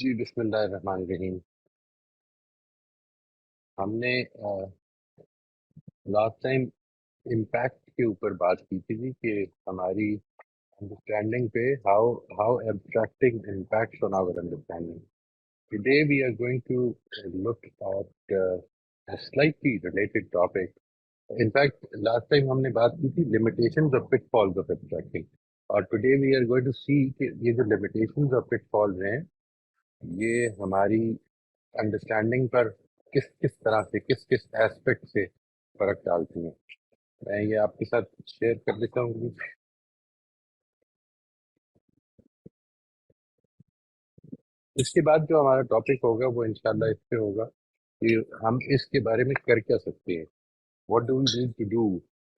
جی بسم اللہ الرحمن الرحیم. ہم نے لاسٹ ٹائم امپیکٹ کے اوپر بات کی تھی کہ ہماری انڈرسٹینڈنگ پہ how abstracting impacts on our understanding. Today we are going to look at slightly related topic. In fact last time ہم نے بات کی تھی limitations of pitfalls of abstracting, اور today we are going to see کہ یہ جو limitations of put falls ہیں یہ ہماری انڈرسٹینڈنگ پر کس کس طرح سے کس کس ایسپیکٹ سے فرق ڈالتی ہیں. میں یہ آپ کے ساتھ شیئر کر دیتا ہوں. اس کے بعد جو ہمارا ٹاپک ہوگا وہ انشاءاللہ اس پہ ہوگا کہ ہم اس کے بارے میں کر کیا سکتے ہیں. What do we need to do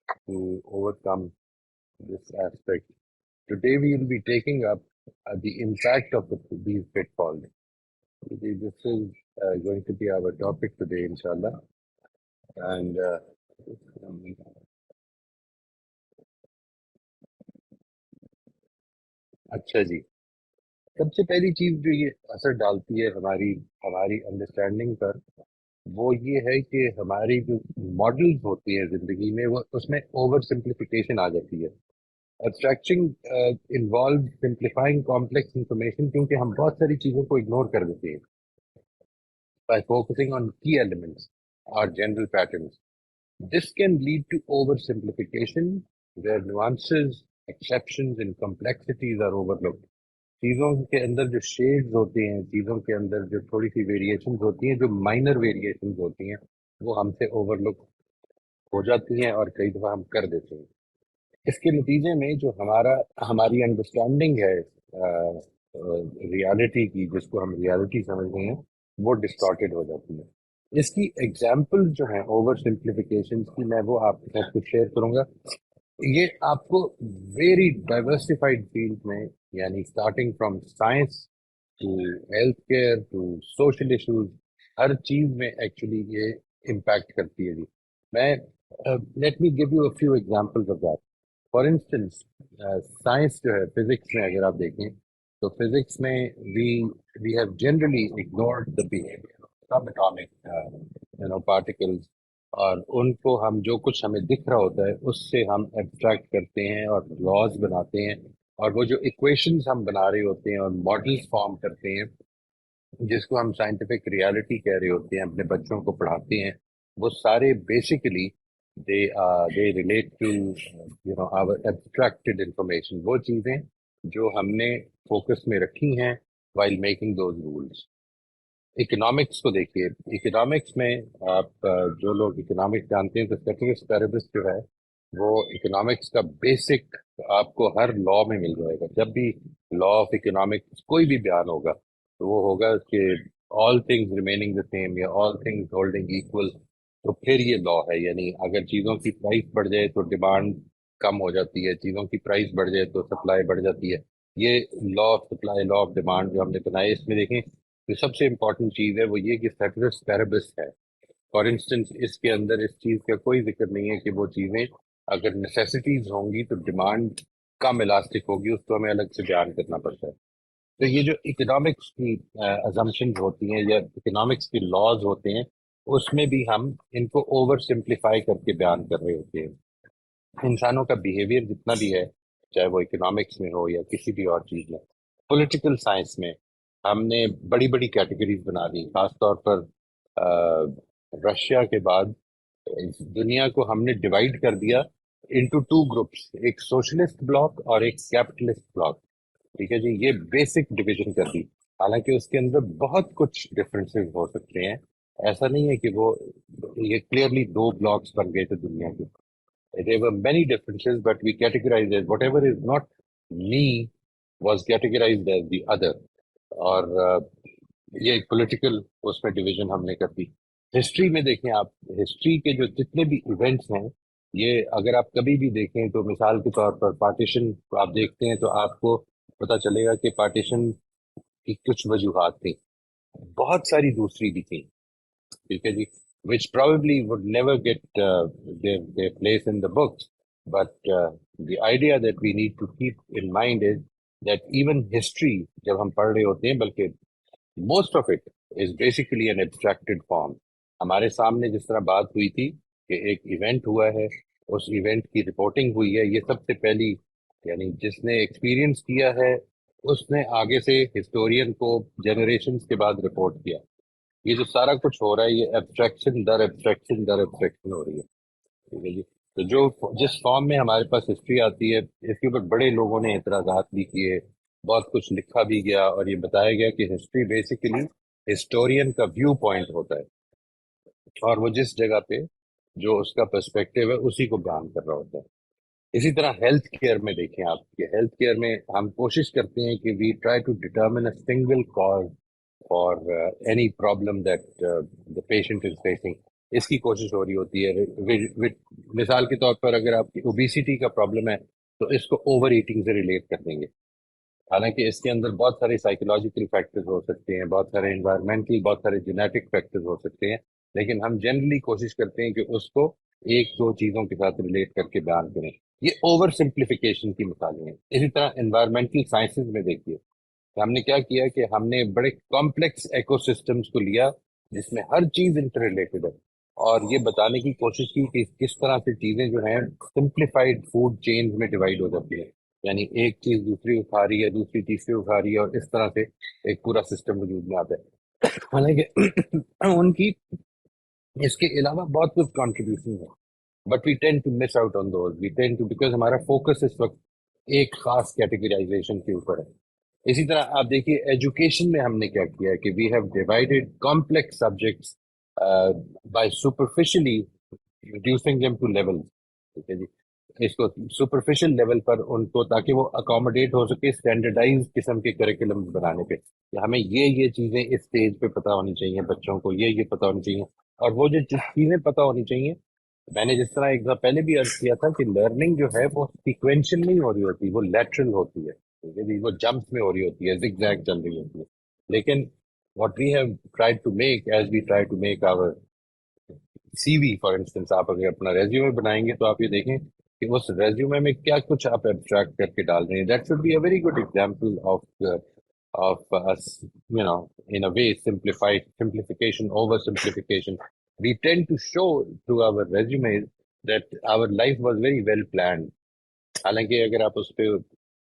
to overcome this aspect. Today we will be taking up the impact of these pitfalls. This is going to be our topic today, inshallah. And اچھا جی، سب سے پہلی چیز جو یہ اثر ڈالتی ہے ہماری انڈرسٹینڈنگ پر وہ یہ ہے کہ ہماری جو ماڈلز ہوتی ہیں زندگی میں وہ اس میں اوور سمپلیفیکیشن آ جاتی ہے. Abstraction involve simplifying complex information, کیونکہ ہم بہت ساری چیزوں کو اگنور کر دیتے ہیں by focusing on key elements or general patterns. This can lead to oversimplification where nuances, exceptions and complexities are overlooked. چیزوں کے اندر جو شیڈز ہوتے ہیں، چیزوں کے اندر جو تھوڑی سی ویریشنز ہوتی ہیں، جو مائنر ویریشنز ہوتی ہیں، وہ ہم سے اوور لک ہو جاتی ہیں اور کئی دفعہ ہم کر دیتے ہیں. اس کے نتیجے میں جو ہماری انڈرسٹینڈنگ ہے ریالٹی کی، جس کو ہم ریالٹی سمجھتے ہیں، وہ ڈسٹارٹیڈ ہو جاتی ہے. اس کی ایگزامپل جو ہیں اوور سمپلیفیکیشن کی میں وہ آپ کے ساتھ کچھ شیئر کروں گا. یہ آپ کو ویری ڈائیورسفائڈ فیلڈ میں، یعنی starting from science to health care to social issues, ہر چیز میں ایکچولی یہ امپیکٹ کرتی ہے. جی میں let me give you a few examples of that. For instance science جو ہے، فزکس میں اگر آپ دیکھیں تو فزکس میں we have generally ignored the behaviour subatomic particles, اور ان کو ہم جو کچھ ہمیں دکھ رہا ہوتا ہے اس سے ہم ایبسٹریکٹ کرتے ہیں اور لاز بناتے ہیں، اور وہ جو ایکویشنز ہم بنا رہے ہوتے ہیں اور ماڈلز فارم کرتے ہیں جس کو ہم سائنٹیفک ریالٹی کہہ رہے ہوتے ہیں، اپنے بچوں کو پڑھاتے ہیں، وہ سارے basically they relate to our abstracted information، وہ چیزیں جو ہم نے فوکس میں رکھی ہیں while making those rules. Economics کو دیکھیے. اکنامکس میں آپ جو لوگ اکنامکس جانتے ہیں تو سیٹرس پیربس جو ہے وہ اکنامکس کا بیسک آپ کو ہر لا میں مل جائے گا. جب بھی لا آف اکنامکس کوئی بھی بیان ہوگا تو وہ ہوگا کہ all things remaining the same یا all things holding equal، تو پھر یہ لا ہے. یعنی اگر چیزوں کی پرائس بڑھ جائے تو ڈیمانڈ کم ہو جاتی ہے، چیزوں کی پرائس بڑھ جائے تو سپلائی بڑھ جاتی ہے. یہ law of supply, law of demand جو ہم نے بنائے، اس میں دیکھیں جو سب سے امپورٹنٹ چیز ہے وہ یہ کہ سیٹرس پیربس ہے. فار انسٹنس اس کے اندر اس چیز کا کوئی ذکر نہیں ہے کہ وہ چیزیں اگر نیسیسٹیز ہوں گی تو ڈیمانڈ کم الاسٹک ہوگی، اس کو ہمیں الگ سے بیان کرنا پڑتا ہے. تو یہ جو اکنامکس کی ازمپشنز ہوتی ہیں یا اکنامکس کی لاز ہوتے ہیں، اس میں بھی ہم ان کو اوور سمپلیفائی کر کے بیان کر رہے ہوتے ہیں. انسانوں کا بیہیویئر جتنا بھی ہے، چاہے وہ اکنامکس میں ہو یا کسی بھی اور چیز میں. پولیٹیکل سائنس میں ہم نے بڑی بڑی کیٹیگریز بنا دی، خاص طور پر رشیا کے بعد دنیا کو ہم نے ڈیوائڈ کر دیا انٹو ٹو گروپس، ایک سوشلسٹ بلاک اور ایک کیپٹلسٹ بلاک. ٹھیک ہے جی، یہ بیسک ڈویژن کر دی. حالانکہ اس کے اندر بہت کچھ ڈفرینسز ہو سکتے ہیں، ایسا نہیں ہے کہ وہ یہ کلیئرلی دو بلاکس بن گئے تھے دنیا کے. There were many differences, but we categorized as whatever is not me was categorized as the other. اور یہ ایک پولیٹیکل اس میں ڈویژن ہم نے کر دی. ہسٹری میں دیکھیں آپ، ہسٹری کے جو جتنے بھی ایونٹس ہیں، یہ اگر آپ کبھی بھی دیکھیں تو مثال کے طور پر پارٹیشن کو آپ دیکھتے ہیں تو آپ کو پتہ چلے گا کہ پارٹیشن کی کچھ وجوہات تھیں، بہت ساری دوسری بھی تھیں. ٹھیک ہے جی، which probably would never get their place in the books. But the idea that we need to keep in mind is that even history جب ہم پڑھ رہے ہوتے ہیں، بلکہ most of it is basically an abstracted form. ہمارے سامنے جس طرح بات ہوئی تھی کہ ایک ایونٹ ہوا ہے، اس ایونٹ کی رپورٹنگ ہوئی ہے، یہ سب سے پہلی، یعنی جس نے ایکسپیرینس کیا ہے اس نے آگے سے ہسٹورین کو جنریشنز کے بعد رپورٹ کیا. یہ جو سارا کچھ ہو رہا ہے یہ ایبسٹریکشن در ایبسٹریکشن در ایبسٹریکشن ہو رہی ہے. ٹھیک ہے جی. تو جو جس فارم میں ہمارے پاس ہسٹری آتی ہے، اس کے اوپر بڑے لوگوں نے اعتراضات بھی کیے، بہت کچھ لکھا بھی گیا، اور یہ بتایا گیا کہ ہسٹری بیسیکلی ہسٹورین کا ویو پوائنٹ ہوتا ہے، اور وہ جس جگہ پہ جو اس کا پرسپیکٹیو ہے اسی کو بیان کر رہا ہوتا ہے. اسی طرح ہیلتھ کیئر میں دیکھیں آپ کہ ہیلتھ کیئر میں ہم کوشش کرتے ہیں کہ we try to determine a single cause for any problem that the patient is facing. اس کی کوشش ہو رہی ہوتی ہے. مثال کے طور پر اگر آپ کی اوبیسٹی کا پرابلم ہے تو اس کو اوور ایٹنگ سے ریلیٹ کر دیں گے، حالانکہ اس کے اندر بہت سارے سائیکولوجیکل فیکٹرز ہو سکتے ہیں، بہت سارے انوائرمنٹل، بہت سارے جینیٹک فیکٹرز ہو سکتے ہیں، لیکن ہم جنرلی کوشش کرتے ہیں کہ اس کو ایک دو چیزوں کے ساتھ ریلیٹ کر کے بیان کریں. یہ اوور سمپلیفیکیشن کی مثالیں ہیں. اسی طرح انوائرمنٹل سائنسز میں دیکھیے کہ ہم نے کیا کیا کہ ہم نے بڑے کمپلیکس ایکو سسٹمز کو لیا جس میں ہر چیز انٹر ریلیٹڈ ہے، اور یہ بتانے کی کوشش کی کہ کس طرح سے چیزیں جو ہیں سمپلیفائڈ فوڈ چینز میں ڈیوائڈ ہو جاتی ہیں، یعنی ایک چیز دوسری اٹھا رہی ہے، دوسری تیسری اٹھا رہی ہے، اور اس طرح سے ایک پورا سسٹم وجود میں آتا ہے. حالانکہ ان کی اس کے علاوہ بہت کچھ کانٹریبیوشن ہے، but we tend to miss out on those, we tend to, because ہمارا فوکس اس وقت ایک خاص کیٹیگرائزیشن کے اوپر ہے. اسی طرح آپ دیکھیے ایجوکیشن میں ہم نے کیا کیا ہے کہ we have divided complex subjects by superficially reducing them to level. ٹھیک ہے جی. اس کو سپرفیشل لیول پر ان کو، تاکہ وہ اکوموڈیٹ ہو سکے اسٹینڈرڈائز قسم کے کریکولم بنانے پہ، کہ ہمیں یہ چیزیں اس اسٹیج پہ پتہ ہونی چاہیے بچوں کو، یہ پتہ ہونی چاہیے. اور وہ جو چیزیں پتہ ہونی چاہیے، میں نے جس طرح ایک دفعہ پہلے بھی عرض کیا تھا کہ لرننگ جو ہے وہ سیکوینشل نہیں ہو رہی ہوتی، وہ لیٹرل ہوتی ہے. ٹھیک ہے جی. وہ جمپس میں ہو رہی ہوتی ہے، زگ زیگ چل رہی ہوتی ہے. لیکن what we have try to make, as we try to make our C V for instance, آپ اگر اپنا ریزیومے بنائیں گے تو آپ یہ دیکھیں کہ اس ریزیومے میں کیا کچھ آپ ایبسٹریکٹ کر کے ڈال رہے ہیں. That should be a very good example of us, you know, in a way, simplification over simplification. We tend to show through our resumes that our life was very well planned. حالانکہ اگر آپ اس پہ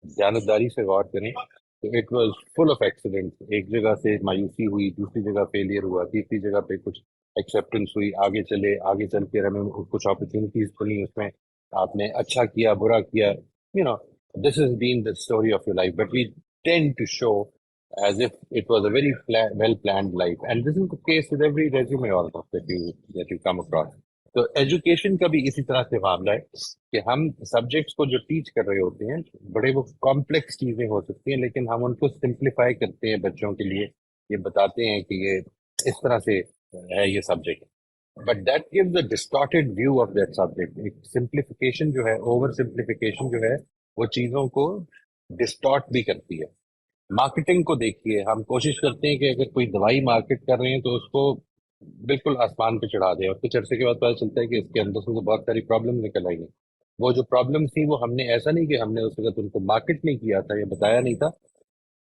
دیانتداری سے غور کریں تو it was full of accident. ایک جگہ سے مایوسی ہوئی، دوسری جگہ فیلئر ہوا، تیسری جگہ پہ کچھ ایکسیپٹنس ہوئی، آگے چل کے ہمیں کچھ اپرچونیٹیز کھلی، اس میں آپ نے اچھا کیا، برا کیا. You know this is been the story of your life, but we tend to show as if it was a very well planned life, and this is the case with every resume almost that you come across. تو education کا بھی اسی طرح سے معاملہ ہے کہ ہم سبجیکٹس کو جو ٹیچ کر رہے ہوتے ہیں، بڑے وہ کمپلیکس چیزیں ہو سکتی ہیں، لیکن ہم ان کو سمپلیفائی کرتے ہیں بچوں کے لیے. یہ بتاتے ہیں کہ یہ اس طرح سے ہے یہ subject, but that gives a distorted view of that subject. ایک سمپلیفیکیشن جو ہے، اوور سمپلیفیکیشن جو ہے، وہ چیزوں کو ڈسٹارٹ بھی کرتی ہے. مارکیٹنگ کو دیکھیے، ہم کوشش کرتے ہیں کہ اگر کوئی دوائی مارکیٹ کر رہے ہیں تو اس کو بالکل آسمان پہ چڑھا دیں، اور کچھ عرصے کے بعد پتہ چلتا ہے کہ اس کے اندر سے تو بہت ساری پرابلم نکل آئی ہیں. وہ جو پرابلم تھی وہ ہم نے، ایسا نہیں کہ ہم نے اس وقت ان کو مارکیٹ نہیں کیا تھا یا بتایا نہیں تھا.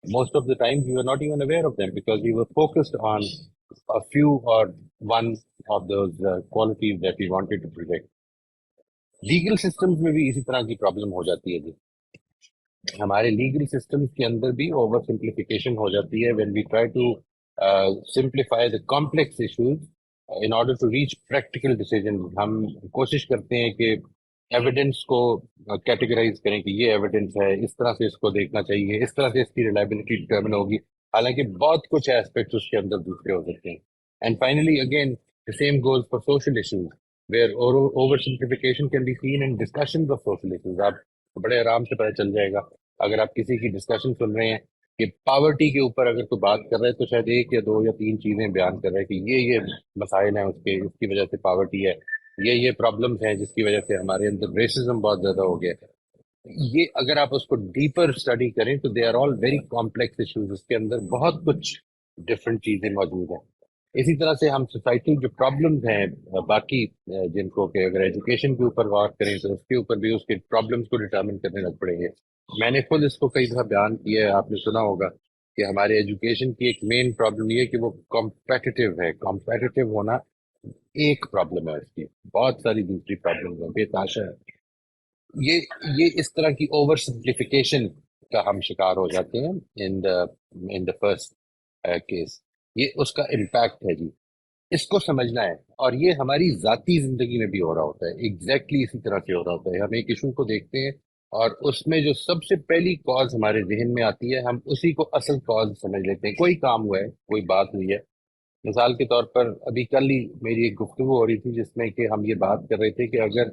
Most of the time we are not even aware of them because we were focused on a few or one of those qualities that we wanted to project. Legal systems میں بھی اسی طرح کی پرابلم ہو جاتی ہے جی. ہمارے legal systems کے اندر بھی اوور سمپلیفیکیشن ہو جاتی ہے when we try to simplify the complex issues in order to reach practical decisions. ہم کوشش کرتے ہیں کہ ایویڈنس کو کیٹیگرائز کریں کہ یہ ایویڈنس ہے، اس طرح سے اس کو دیکھنا چاہیے، اس طرح سے اس کی ریلائبلٹی ڈٹرمن ہوگی، حالانکہ بہت کچھ ایسپیکٹس اس کے اندر دوسرے ہو سکتے ہیں. And finally again the same goes for social issues where oversimplification can be seen in discussions of social issues. آپ بڑے آرام سے پتہ چل جائے گا اگر آپ کسی کی ڈسکشن سن رہے ہیں کہ پاورٹی کے اوپر اگر کوئی بات کر رہے ہیں تو شاید ایک یا دو یا تین چیزیں بیان کر رہے ہیں کہ یہ مسائل ہیں اس کی وجہ سے پاورٹی ہے، یہ پرابلمس ہیں جس کی وجہ سے ہمارے اندر ریسزم بہت زیادہ ہو گیا ہے. یہ اگر آپ اس کو ڈیپر اسٹڈی کریں تو they are all very complex issues, اس کے اندر بہت کچھ ڈفرینٹ چیزیں موجود ہیں. اسی طرح سے ہم سوسائٹی جو پرابلمز ہیں باقی جن کو کہ اگر ایجوکیشن کے اوپر غور کریں تو اس کے اوپر بھی اس کے پرابلمز کو ڈٹرمن کرنے لگ پڑیں گے. میں نے خود اس کو کئی دفعہ بیان کیا ہے، آپ نے سنا ہوگا کہ ہمارے ایجوکیشن کی ایک مین پرابلم یہ ہے کہ وہ کمپیٹیٹیو ہے. کمپیٹیٹیو ہونا ایک پرابلم ہے اس کی، بہت ساری دوسری پرابلم ہے، بے تحاشا ہے. یہ اس طرح کی اوور سمپلیفیکیشن کا ہم شکار ہو جاتے ہیں ان دا فرسٹ کیس. یہ اس کا امپیکٹ ہے جی، اس کو سمجھنا ہے. اور یہ ہماری ذاتی زندگی میں بھی ہو رہا ہوتا ہے، ایگزیکٹلی اسی طرح سے ہو رہا ہوتا ہے. ہم ایک ایشو کو دیکھتے ہیں اور اس میں جو سب سے پہلی کاز ہمارے ذہن میں آتی ہے، ہم اسی کو اصل کاز سمجھ لیتے ہیں. کوئی کام ہوا ہے، کوئی بات ہوئی ہے. مثال کے طور پر ابھی کل ہی میری ایک گفتگو ہو رہی تھی جس میں کہ ہم یہ بات کر رہے تھے کہ اگر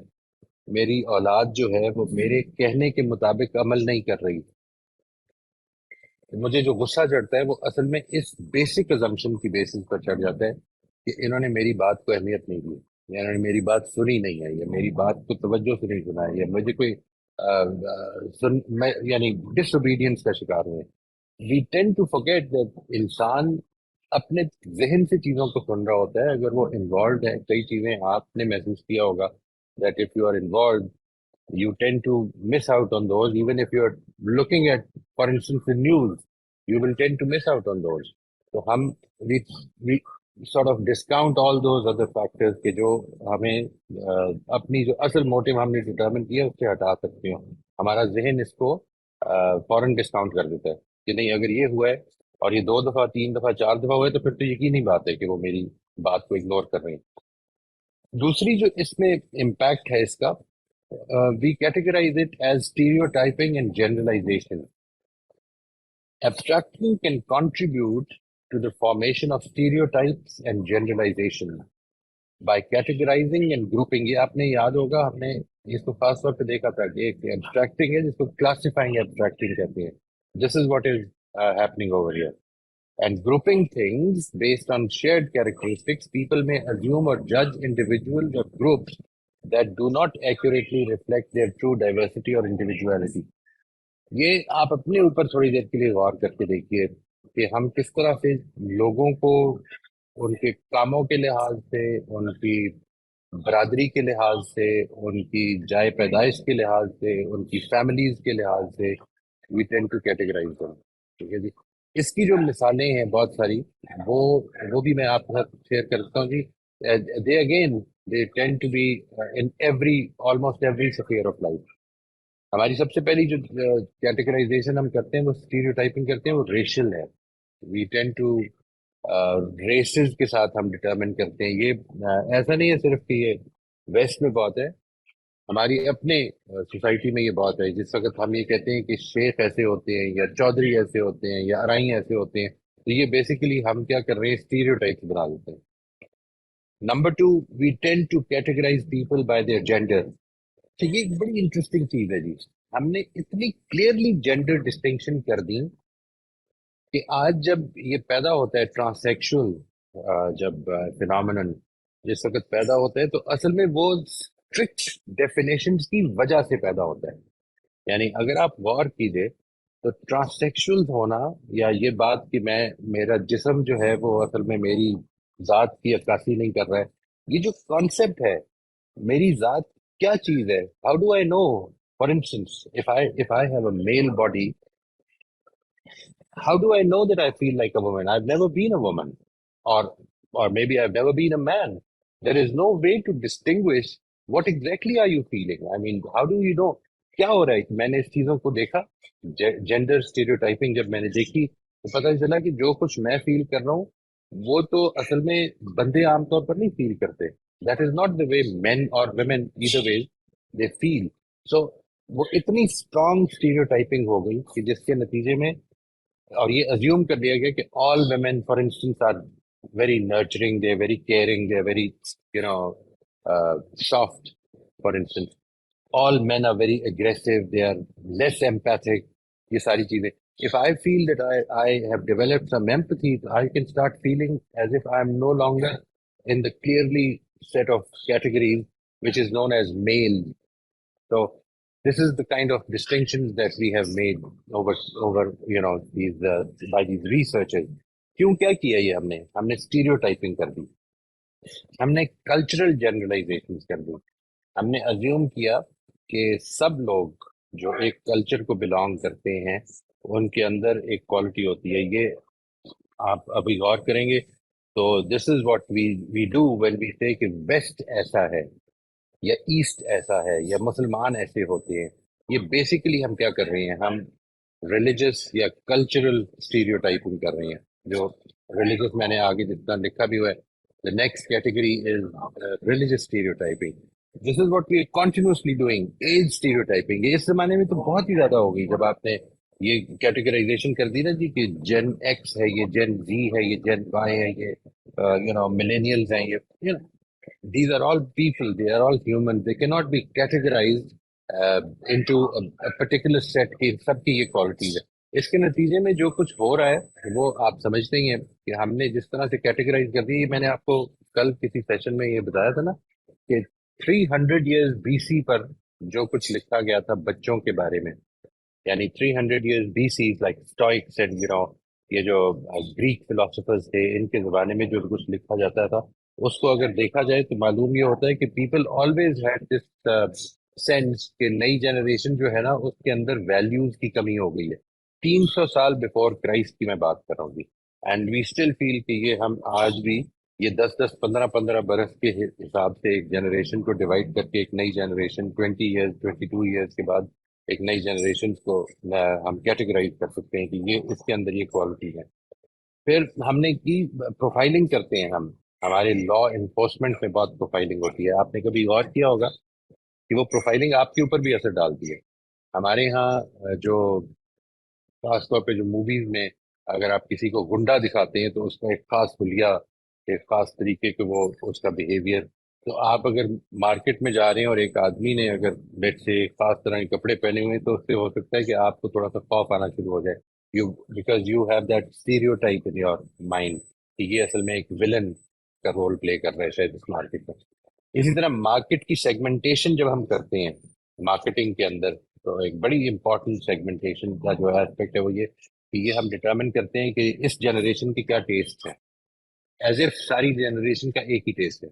میری اولاد جو ہے وہ میرے کہنے کے مطابق عمل نہیں کر رہی، مجھے جو غصہ چڑھتا ہے وہ اصل میں اس بیسک ازمپشن کی بیسس پر چڑھ جاتا ہے کہ انہوں نے میری بات کو اہمیت نہیں دی، یا انہوں نے میری بات سنی نہیں ہے، یا میری بات کو توجہ سے نہیں سنا ہے، یا مجھے کوئی یعنی ڈس اوبیڈینس کا شکار ہوئے. وی ٹینڈ ٹو forget that انسان اپنے ذہن سے چیزوں کو سن رہا ہوتا ہے. اگر وہ انوالوڈ ہے، کئی چیزیں آپ نے محسوس کیا ہوگا that if you are involved you tend to miss out on those. Even if you're looking at, for instance, the news, you will tend to miss out on those. تو ہم we sort of discount all those other factors کہ جو ہمیں اپنی جو اصل motto ہم نے ڈٹرمن کیا اس سے ہٹا سکتے ہو. ہمارا ذہن اس کو فوراً ڈسکاؤنٹ کر دیتا ہے کہ نہیں، اگر یہ ہوا ہے اور یہ 2 دفعہ 3 دفعہ 4 دفعہ ہوا ہے تو پھر تو یقینی بات ہے کہ وہ میری بات کو اگنور کر رہے ہیں. دوسری جو اس میں امپیکٹ ہے اس کا، we categorize it as stereotyping and generalization. Abstracting can contribute to the formation of stereotypes and generalization by categorizing and grouping. یہ آپ نے یاد ہوگا، ہم نے اس کو خاص طور پہ دیکھا تھا کہ ایک abstracting ہے جس کو classifying abstracting کہتے ہیں. This is what is happening over here. And grouping things based on shared characteristics, people may assume or judge individuals or groups that do not accurately reflect their true diversity or individuality. یہ آپ اپنے اوپر تھوڑی دیر کے لیے غور کر کے دیکھیے کہ ہم کس طرح سے لوگوں کو ان کے کاموں کے لحاظ سے، ان کی برادری کے لحاظ سے، ان کی جائے پیدائش کے لحاظ سے، ان کی فیملیز کے لحاظ سے we tend to categorize them. ٹھیک ہے جی. اس کی جو مثالیں ہیں بہت ساری، وہ بھی میں آپ کے ساتھ شیئر کرتا ہوں جی. they again they tend to be in almost every sphere of life. ہماری سب سے پہلی جو کیٹیگرائزیشن ہم کرتے ہیں، وہ اسٹیریوٹائپنگ کرتے ہیں، وہ ریشل ہے. وی ٹینڈ ٹو ریسز کے ساتھ ہم ڈٹرمن کرتے ہیں. یہ ایسا نہیں ہے صرف کہ یہ ویسٹ میں بہت ہے، ہماری اپنے سوسائٹی میں یہ بہت ہے. جس وقت ہم یہ کہتے ہیں کہ شیخ ایسے ہوتے ہیں، یا چودھری ایسے ہوتے ہیں، یا ارائی ایسے ہوتے ہیں، تو یہ بیسیکلی ہم کیا کر رہے ہیں، اسٹیریوٹائپس بنا دیتے ہیں. Number 2، we tend to categorize people by their gender. تو یہ ایک بڑی انٹرسٹنگ چیز ہے جی. ہم نے اتنی کلیئرلی جینڈر ڈسٹنکشن کر دی کہ آج جب یہ پیدا ہوتا ہے ٹرانسیکشول، جب فینامنن جس وقت پیدا ہوتا ہے، تو اصل میں وہ اسٹرکٹ ڈیفینیشنز کی وجہ سے پیدا ہوتا ہے. یعنی اگر آپ غور کیجئے تو ٹرانسیکشول ہونا، یا یہ بات کہ میرا جسم جو ہے وہ اصل میں میری ذات کی عکاسی نہیں کر رہا ہے، یہ جو کانسیپٹ ہے میری ذات کیا چیز ہے. How do I know, for instance if I have a male body, how do I know that I feel like a woman? I've never been a woman, or maybe I've never been a man. There is no way to distinguish what exactly are you feeling. I mean, how do you know کیا ہو رہا ہے. میں نے اس چیزوں کو دیکھا، gender stereotyping جب میں نے دیکھی تو پتہ چلا کہ جو کچھ میں فیل کر رہا ہوں وہ تو اصل میں بندے عام طور پر نہیں فیل کرتے. دیٹ از ناٹ دا وے مین اور ویمن ایدر ویز دے فیل. سو وہ اتنی اسٹرانگ اسٹیریوٹائپنگ ہو گئی کہ جس کے نتیجے میں، اور یہ ازیوم کر لیا گیا کہ all women for instance are very nurturing, they very caring, they very soft. For instance all men are very aggressive, they are less empathic. یہ ساری چیزیں. If I feel that I have developed some empathy, I can start feeling as if I am no longer in the clearly set of categories which is known as male. So this is the kind of distinctions that we have made over these by these researchers. کیوں کیا کیا یہ ہم نے stereotyping کر دی، ہم نے cultural generalisation کر دی. ہم نے ازیوم کیا کہ سب لوگ جو ایک کلچر کو بلانگ کرتے ہیں ان کے اندر ایک کوالٹی ہوتی ہے. یہ آپ ابھی غور کریں گے تو this is what we do when we say کہ ویسٹ ایسا ہے یا ایسٹ ایسا ہے یا مسلمان ایسے ہوتے ہیں. یہ بیسیکلی ہم کیا کر رہے ہیں؟ ہم ریلیجس یا کلچرل اسٹیریوٹائپنگ کر رہے ہیں. جو ریلیجس میں نے آگے جتنا لکھا بھی ہوا ہے, the next category is religious stereotyping. This is what we are continuously doing. Age stereotyping. یہ اس زمانے میں تو بہت ہی زیادہ ہو گئی. جب آپ نے یہ کیٹیگرائزیشن کر دی نا جی کہ جن ایکس ہے, یہ جن زی ہے, یہ جن وائی ہے, یہ ملینیلز ہیں, یہ these are all people, they are all human, they cannot be categorized into a particular set کی سب کی یہ کوالٹیز ہے. اس کے نتیجے میں جو کچھ ہو رہا ہے وہ آپ سمجھتے ہی ہیں کہ ہم نے جس طرح سے کیٹیگرائز کر دی. میں نے آپ کو کل کسی سیشن میں یہ بتایا تھا نا کہ 300 ایئرز بی سی پر جو کچھ لکھا گیا تھا بچوں کے بارے میں, یعنی 300 years BC like Stoics and یہ جو گریک فلاسفرز تھے ان کے زمانے میں جو کچھ لکھا جاتا تھا اس کو اگر دیکھا جائے تو معلوم یہ ہوتا ہے کہ people always had this sense کہ نئی جنریشن جو ہے نا اس کے اندر ویلیوز کی کمی ہو گئی ہے. 300 سال بیفور کرائسٹ کی میں بات کر رہا ہوں گی, اینڈ وی اسٹل فیل کہ یہ ہم آج بھی یہ 10 10 15 15 برس کے حساب سے ایک جنریشن کو ڈیوائڈ کر کے ایک نئی جنریشن 20 ایئرز 22 ایئرز کے بعد ایک نئی جنریشن کو ہم کیٹیگرائز کر سکتے ہیں کہ یہ اس کے اندر یہ کوالٹی ہے. پھر ہم نے کی پروفائلنگ کرتے ہیں ہم, ہمارے لا انفورسمنٹ میں بہت پروفائلنگ ہوتی ہے. آپ نے کبھی غور کیا ہوگا کہ وہ پروفائلنگ آپ کے اوپر بھی اثر ڈالتی ہے. ہمارے ہاں جو خاص طور پہ جو موویز میں اگر آپ کسی کو گنڈا دکھاتے ہیں تو اس کا ایک خاص حلیہ, ایک خاص طریقے کے وہ اس کا بیہیویئر. تو آپ اگر مارکیٹ میں جا رہے ہیں اور ایک آدمی نے اگر لیٹ سے خاص طرح کے کپڑے پہنے ہوئے ہیں تو اس سے ہو سکتا ہے کہ آپ کو تھوڑا سا خوف آنا شروع ہو جائے, because you have that stereotype in your mind کہ یہ اصل میں ایک ولن کا رول پلے کر رہا ہے شاید اس مارکیٹ میں. اسی طرح مارکیٹ کی سیگمنٹیشن جب ہم کرتے ہیں مارکیٹنگ کے اندر تو ایک بڑی امپورٹنٹ سیگمنٹیشن کا جو ایسپیکٹ ہے وہ یہ کہ یہ ہم ڈٹرمن کرتے ہیں کہ اس جنریشن کی کیا ٹیسٹ ہے, ایز اف ساری جنریشن کا ایک ہی ٹیسٹ ہے.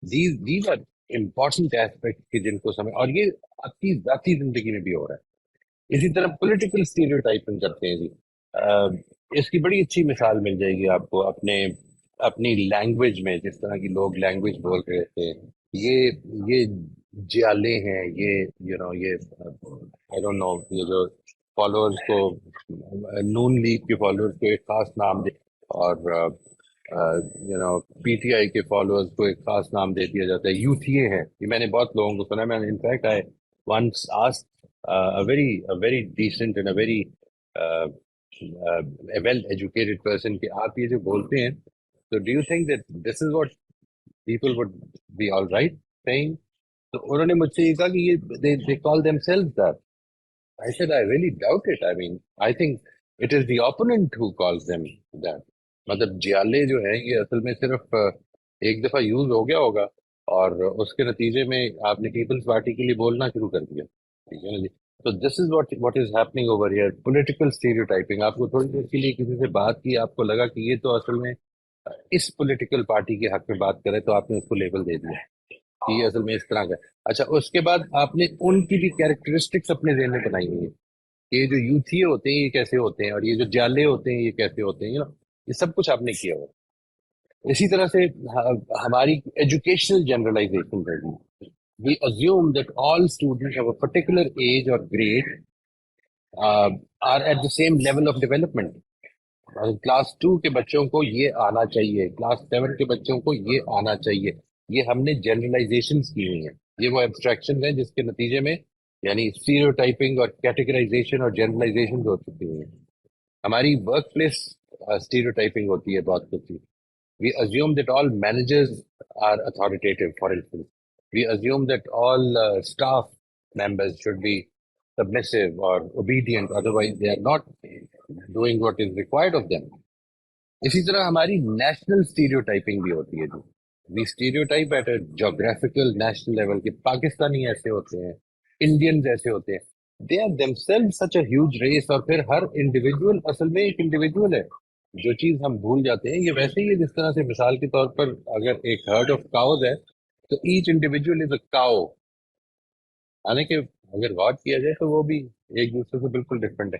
دیز آر امپورٹنٹ ایسپیکٹ کہ جن کو سمجھ, اور یہ آپ کی ذاتی زندگی میں بھی ہو رہا ہے. اسی طرح پولیٹیکل اسٹیریوٹائپنگ کرتے ہیں جی. اس کی بڑی اچھی مثال مل جائے گی آپ کو اپنی لینگویج میں, جس طرح کی لوگ لینگویج بول رہے تھے. یہ جیالے ہیں, یہ آئی ڈونٹ نو, یہ جو فالوورز کو نون لیگ کے فالوورز کو ایک خاص نام دے اور پی ٹی آئی کے فالوورز کو ایک خاص نام دے دیا جاتا ہے. یوتھیے ہیں, یہ میں نے بہت لوگوں کو سنا. میں نے in fact I once asked a very decent and a very a well educated person کہ آپ یہ جو بولتے ہیں so do you think that this is what people would be all right saying؟ تو انہوں نے مجھ سے یہ کہا کہ یہ they call themselves that. I said I really doubt it. I mean I think it is the opponent who calls them that. مطلب جیالے جو ہے یہ اصل میں صرف ایک دفعہ یوز ہو گیا ہوگا اور اس کے نتیجے میں آپ نے پیپلز پارٹی کے لیے بولنا شروع کر دیا. ٹھیک ہے نا جی. تو this is what is happening over here. Political stereotyping. آپ کو تھوڑی دیر کے لیے کسی سے بات کی, آپ کو لگا کہ یہ تو اصل میں اس پولیٹیکل پارٹی کے حق میں بات کرے تو آپ نے اس کو لیبل دے دیا کہ یہ اصل میں اس طرح کا. اچھا, اس کے بعد آپ نے ان کی بھی کیریکٹرسٹکس اپنے ذہن میں بنائی ہوئی ہے کہ یہ جو یوتھیے ہوتے ہیں یہ کیسے ہوتے ہیں اور یہ جو جالے ہوتے ہیں یہ کیسے ہوتے ہیں. یہ سب کچھ آپ نے کیا ہوا. اسی طرح سے ہماری ایجوکیشنل جنرلائزیشن ہے. We assume that all students of a particular age or grade are at the same level of development. Class 2 کے بچوں کو یہ آنا چاہیے, کلاس 7 کے بچوں کو یہ آنا چاہیے. یہ ہم نے جنرلائزیشنز کی ہوئی ہیں. یہ وہ ایبسٹریکشن ہیں جس کے نتیجے میں یعنی اسٹیریوٹائپنگ اور کیٹیگرائزیشن اور جنرلائزیشن ہو چکی ہیں. ہماری ورک پلیس اسٹیریوٹائپنگ ہوتی ہے بہت کچھ. We assume that all managers are authoritative, for instance. We assume that all staff members should be submissive or obedient, otherwise they are not doing what is required of them. اسی طرح ہماری national stereotyping بھی ہوتی ہے. We stereotype at a geographical national level کہ پاکستانی ایسے ہوتے ہیں, انڈینز ایسے ہوتے ہیں. They are themselves such a huge race. اور پھر ہر انڈیویجول اصل میں ایک انڈیویجول ہے. جو چیز ہم بھول جاتے ہیں, یہ ویسے ہی ہے جس طرح سے مثال کے طور پر اگر ایک ہرڈ آف کاؤز ہے تو ایچ انڈیویجول از اے کاؤ. حالانکہ اگر غور کیا جائے تو وہ بھی ایک دوسرے سے بالکل ڈفرینٹ ہے.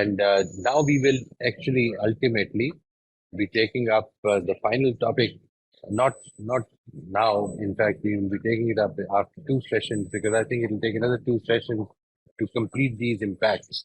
And now we will actually ultimately be taking up the final topic. Not now. In fact, we will be taking it up after 2 sessions, because I think it will take another 2 sessions to complete these impacts.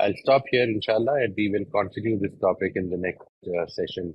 I'll stop here inshallah, and we will continue this topic in the next session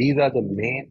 these are the main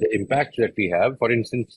the impacts that we have. For instance,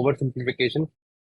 oversimplification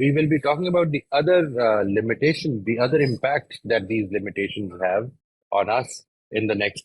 We will be talking about the other limitations, the other impacts that these limitations have on us in the next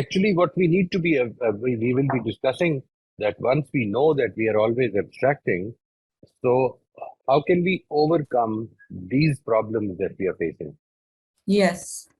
Actually, what we need to be, we will be discussing that once we know that we are always abstracting, so how can we overcome these problems that we are facing? Yes,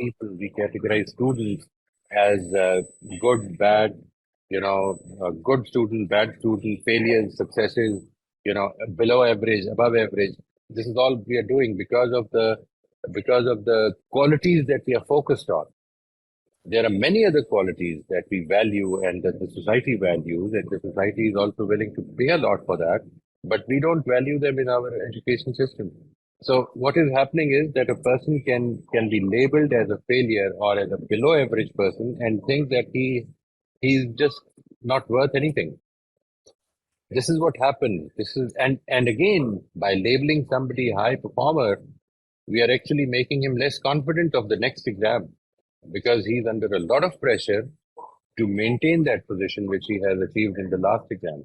people, we categorize students as good, bad, good student, bad student, failures, successes, below average, above average. This is all we are doing because of the qualities that we are focused on. There are many other qualities that we value and that the society values, and the society is also willing to pay a lot for that, but we don't value them in our education system. So what is happening is that a person can be labeled as a failure or as a below average person and think that he's just not worth anything. This is what happened. This is and again, by labeling somebody high performer, we are actually making him less confident of the next exam because he's under a lot of pressure to maintain that position which he has achieved in the last exam.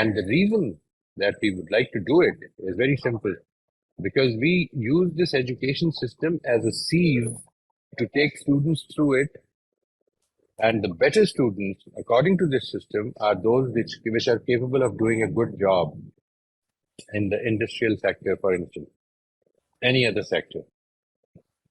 And the reason that we would like to do it is very simple, because we use this education system as a sieve to take students through it. And the better students, according to this system, are those which are capable of doing a good job in the industrial sector, for instance, any other sector.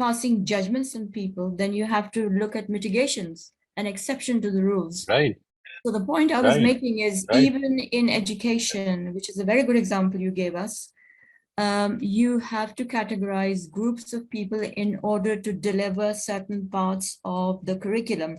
passing judgments on people, then you have to look at mitigations and exception to the rules. Right. So the point I was Right. making is, Right. even in education, which is a very good example you gave us, you have to categorize groups of people in order to deliver certain parts of the curriculum.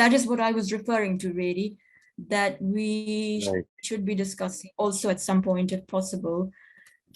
that is what I was referring to, really, that we Right. should be discussing also at some point, if possible,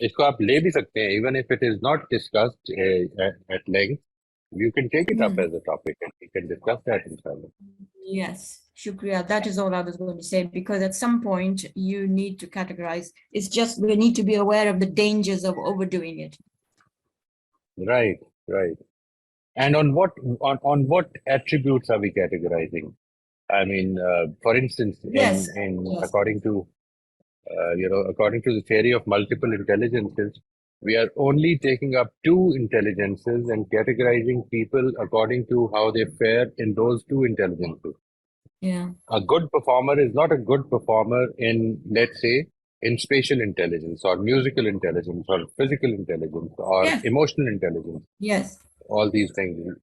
اس کو آپ لے بھی سکتے ہیں, even if it is not discussed at length, you can take it up Hmm. as a topic and we can discuss that inshallah. Yes, shukriya. That is all I was going to say, because at some point you need to categorize. It's just we need to be aware of the dangers of overdoing it. Right, right. And on what attributes are we categorizing? I mean, for instance, Yes, in yes, according to according to the theory of multiple intelligences, we are only taking up two intelligences and categorizing people according to how they fare in those two intelligences. yeah, A good performer is not a good performer in, let's say, in spatial intelligence or musical intelligence or physical intelligence or yes, emotional intelligence. yes. All these things.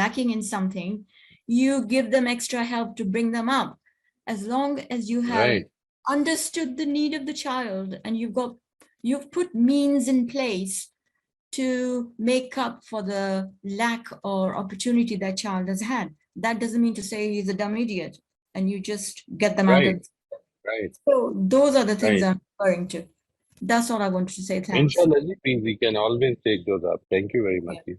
lacking in something, you give them extra help to bring them up. As long as you have Right, understood the need of the child and you've put means in place to make up for the lack or opportunity that child has had. That doesn't mean to say he's a dumb idiot and you just get them out right, of. right, So those are the things right. I'm referring to. That's all I wanted to say. Thanks. Inshallah, ji, we can always take those up. Thank you very much. Yeah. Ji.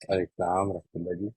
Assalamu alaikum, ji.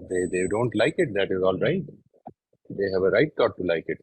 they don't like it, that is all right. They have a right not to like it.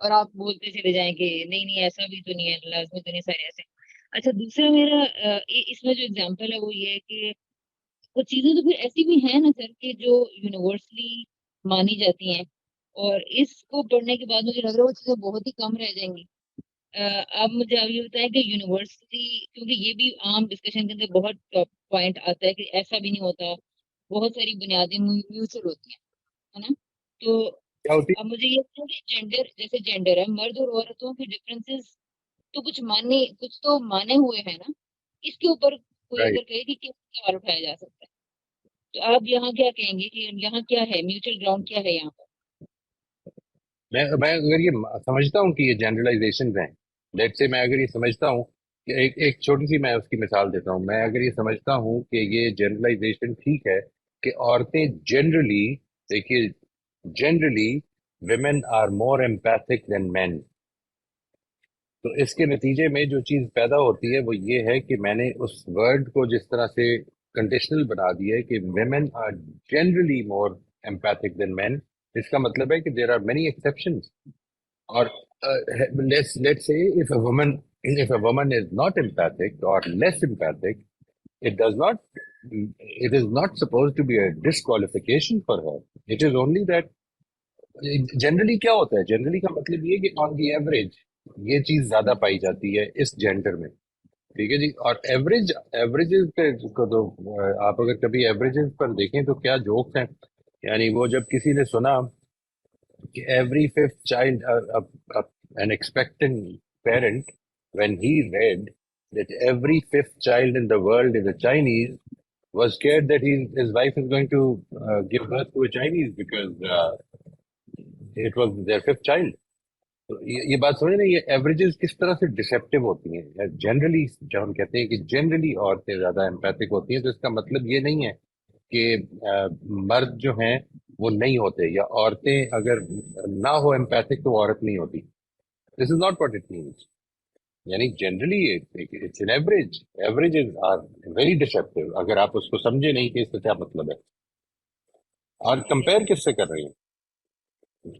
اور آپ بولتے چلے جائیں کہ نہیں نہیں ایسا بھی تو نہیں ہے، لازمی تو نہیں سارے ایسے. اچھا دوسرا میرا اس میں جو اگزامپل ہے وہ یہ ہے کہ کچھ چیزیں تو پھر ایسی بھی ہیں نا سر کہ جو یونیورسلی مانی جاتی ہیں، اور اس کو پڑھنے کے بعد مجھے لگ رہا ہے وہ چیزیں بہت ہی کم رہ جائیں گی. آپ مجھے اب یہ بتائیں کہ یونیورسٹی، کیونکہ یہ بھی عام ڈسکشن کے اندر بہت پوائنٹ آتا ہے کہ ایسا بھی نہیں ہوتا، بہت ساری بنیادیں میوچل ہوتی ہیں، ہے نا. تو کیا ہوتی اب مجھے یہ بتائیں کہ جینڈر، جیسے جینڈر ہے، مرد اور عورتوں کے ڈفرینسز تو کچھ تو مانے ہوئے ہیں نا، اس کے اوپر کوئی ہے؟ اگر کہے کہ کس سوال اٹھایا جا سکتا ہے، تو آپ یہاں کیا کہیں گے کہ یہاں کیا ہے، میوچل گراؤنڈ کیا ہے یہاں پر؟ میں اگر یہ سمجھتا ہوں کہ یہ جنرلائزیشن ہیں، لیٹ سے میں اگر یہ سمجھتا ہوں کہ ایک چھوٹی سی میں اس کی مثال دیتا ہوں. میں اگر یہ سمجھتا ہوں کہ یہ جنرلائزیشن ٹھیک ہے کہ عورتیں جنرلی، دیکھیے generally women are more empathetic than men, تو اس کے نتیجے میں جو چیز پیدا ہوتی ہے وہ یہ ہے کہ میں نے اس ورڈ کو جس طرح سے کنڈیشنل بنا دیا ہے کہ women are generally more empathetic than men. اس کا مطلب ہے کہ دیر آر مینی ایکسیپشنز. اور let's say if a woman is not empathic or less empathic, it does not it is not supposed to be a disqualification for her. It is only that generally کیا ہوتا ہے، generally کا مطلب یہ کہ آن the average یہ چیز زیادہ پائی جاتی ہے اس جینڈر میں. ٹھیک ہے جی. اور ایوریجز پہ کو تو آپ اگر کبھی ایوریجز پر دیکھیں تو کیا جوکس ہیں. یعنی وہ جب کسی نے سنا کہ every fifth child an expectant parent, when he read that every fifth child in the world is a Chinese, was scared that his wife is going to give birth to a Chinese because it was their fifth child. تو یہ بات سمجھ رہے ہیں، یہ averages کس طرح سے ڈسیپٹیو ہوتی ہیں. جنرلی جب ہم کہتے ہیں کہ جنرلی عورتیں زیادہ ایمپیتھک ہوتی ہیں تو اس کا مطلب یہ نہیں ہے کہ مرد جو ہیں وہ نہیں ہوتے، یا عورتیں اگر نہ ہو ایمپیتھک تو وہ عورت نہیں ہوتی. This is not what it means. یعنی generally it's an average. Averages are very deceptive اگر آپ اس کو سمجھے نہیں کہ اس کا کیا مطلب ہے. اور کمپیئر کس سے کر رہے ہیں،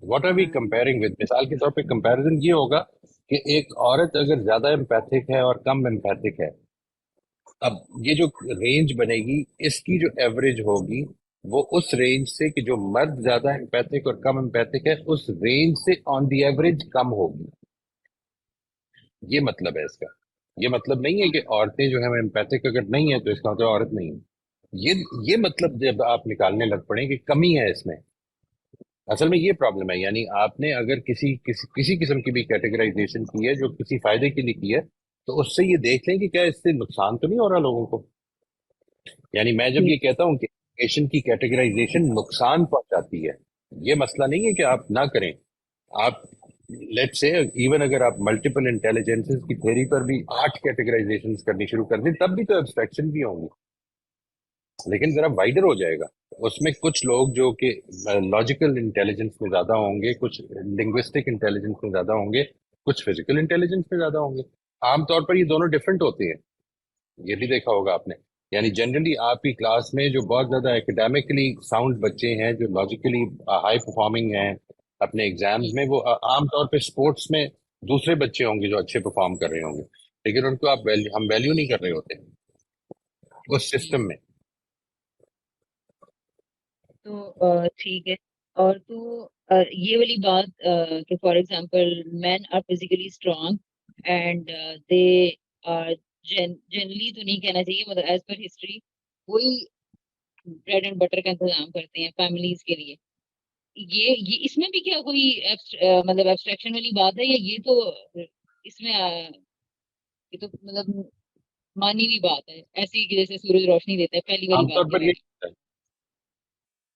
what are we comparing with. مثال کے طور پہ کمپیرزن یہ ہوگا کہ ایک عورت اگر زیادہ امپیتھک ہے اور کم امپیتھک ہے، اب یہ جو رینج بنے گی اس کی جو ایوریج ہوگی وہ اس رینج سے کہ جو مرد زیادہ امپیتھک اور کم امپیتھک ہے اس رینج سے آن دی ایوریج کم ہوگی. یہ مطلب ہے اس کا. یہ مطلب نہیں ہے کہ عورتیں جو ہیں امپیتھک اگر نہیں ہے تو اس کا مطلب عورت نہیں ہے. یہ مطلب جب آپ نکالنے لگ پڑیں کہ کمی ہے اس میں، اصل میں یہ پرابلم ہے. یعنی آپ نے اگر کسی قسم کی بھی کیٹیگرائزیشن کی ہے جو کسی فائدے کے لیے کی ہے تو اس سے یہ دیکھ لیں کہ کیا اس سے نقصان تو نہیں ہو رہا لوگوں کو. یعنی میں جب یہ کہتا ہوں کہ ایجوکیشن کی کیٹیگرائزیشن نقصان پہنچاتی ہے، یہ مسئلہ نہیں ہے کہ آپ نہ کریں. آپ لیٹ سے ایون اگر آپ ملٹیپل انٹیلیجنس کی تھیوری پر بھی 8 کیٹیگرائزیشن کرنی شروع کر دیں تب بھی تو ایبسٹریکشن بھی ہوں گی، لیکن ذرا وائڈر ہو جائے گا. اس میں کچھ لوگ جو کہ لاجیکل انٹیلیجنس میں زیادہ ہوں گے، کچھ لنگوسٹک انٹیلیجنس میں زیادہ ہوں گے، کچھ فزیکل انٹیلیجنس میں زیادہ ہوں گے. عام طور پر یہ دونوں ڈفرینٹ ہوتے ہیں، یہ بھی دیکھا ہوگا آپ نے. یعنی جنرلی آپ کی کلاس میں جو بہت زیادہ اکیڈیمکلی ساؤنڈ بچے ہیں، جو لاجیکلی ہائی پرفارمنگ ہیں اپنے ایگزامز میں، وہ عام طور پہ اسپورٹس میں دوسرے بچے ہوں گے جو اچھے پرفارم کر رہے ہوں گے، لیکن ان کو ہم ویلیو نہیں کر رہے ہوتے اس سسٹم میں. تو ٹھیک ہے. اور تو یہ والی بات کہ for example men are physically strong and they are generally تو نہیں کہنا چاہیے، مطلب ایز پر ہسٹری وہی بریڈ اینڈ بٹر کا انتظام کرتے ہیں فیملیز کے لیے. یہ اس میں بھی کیا کوئی مطلب ایبسٹریکشن والی بات ہے، یا یہ تو اس میں یہ تو مطلب مانی ہوئی بات ہے، ایسی کہ جیسے سورج روشنی دیتا ہے، پہلی والی عام طور بات پر جو ہے. یہ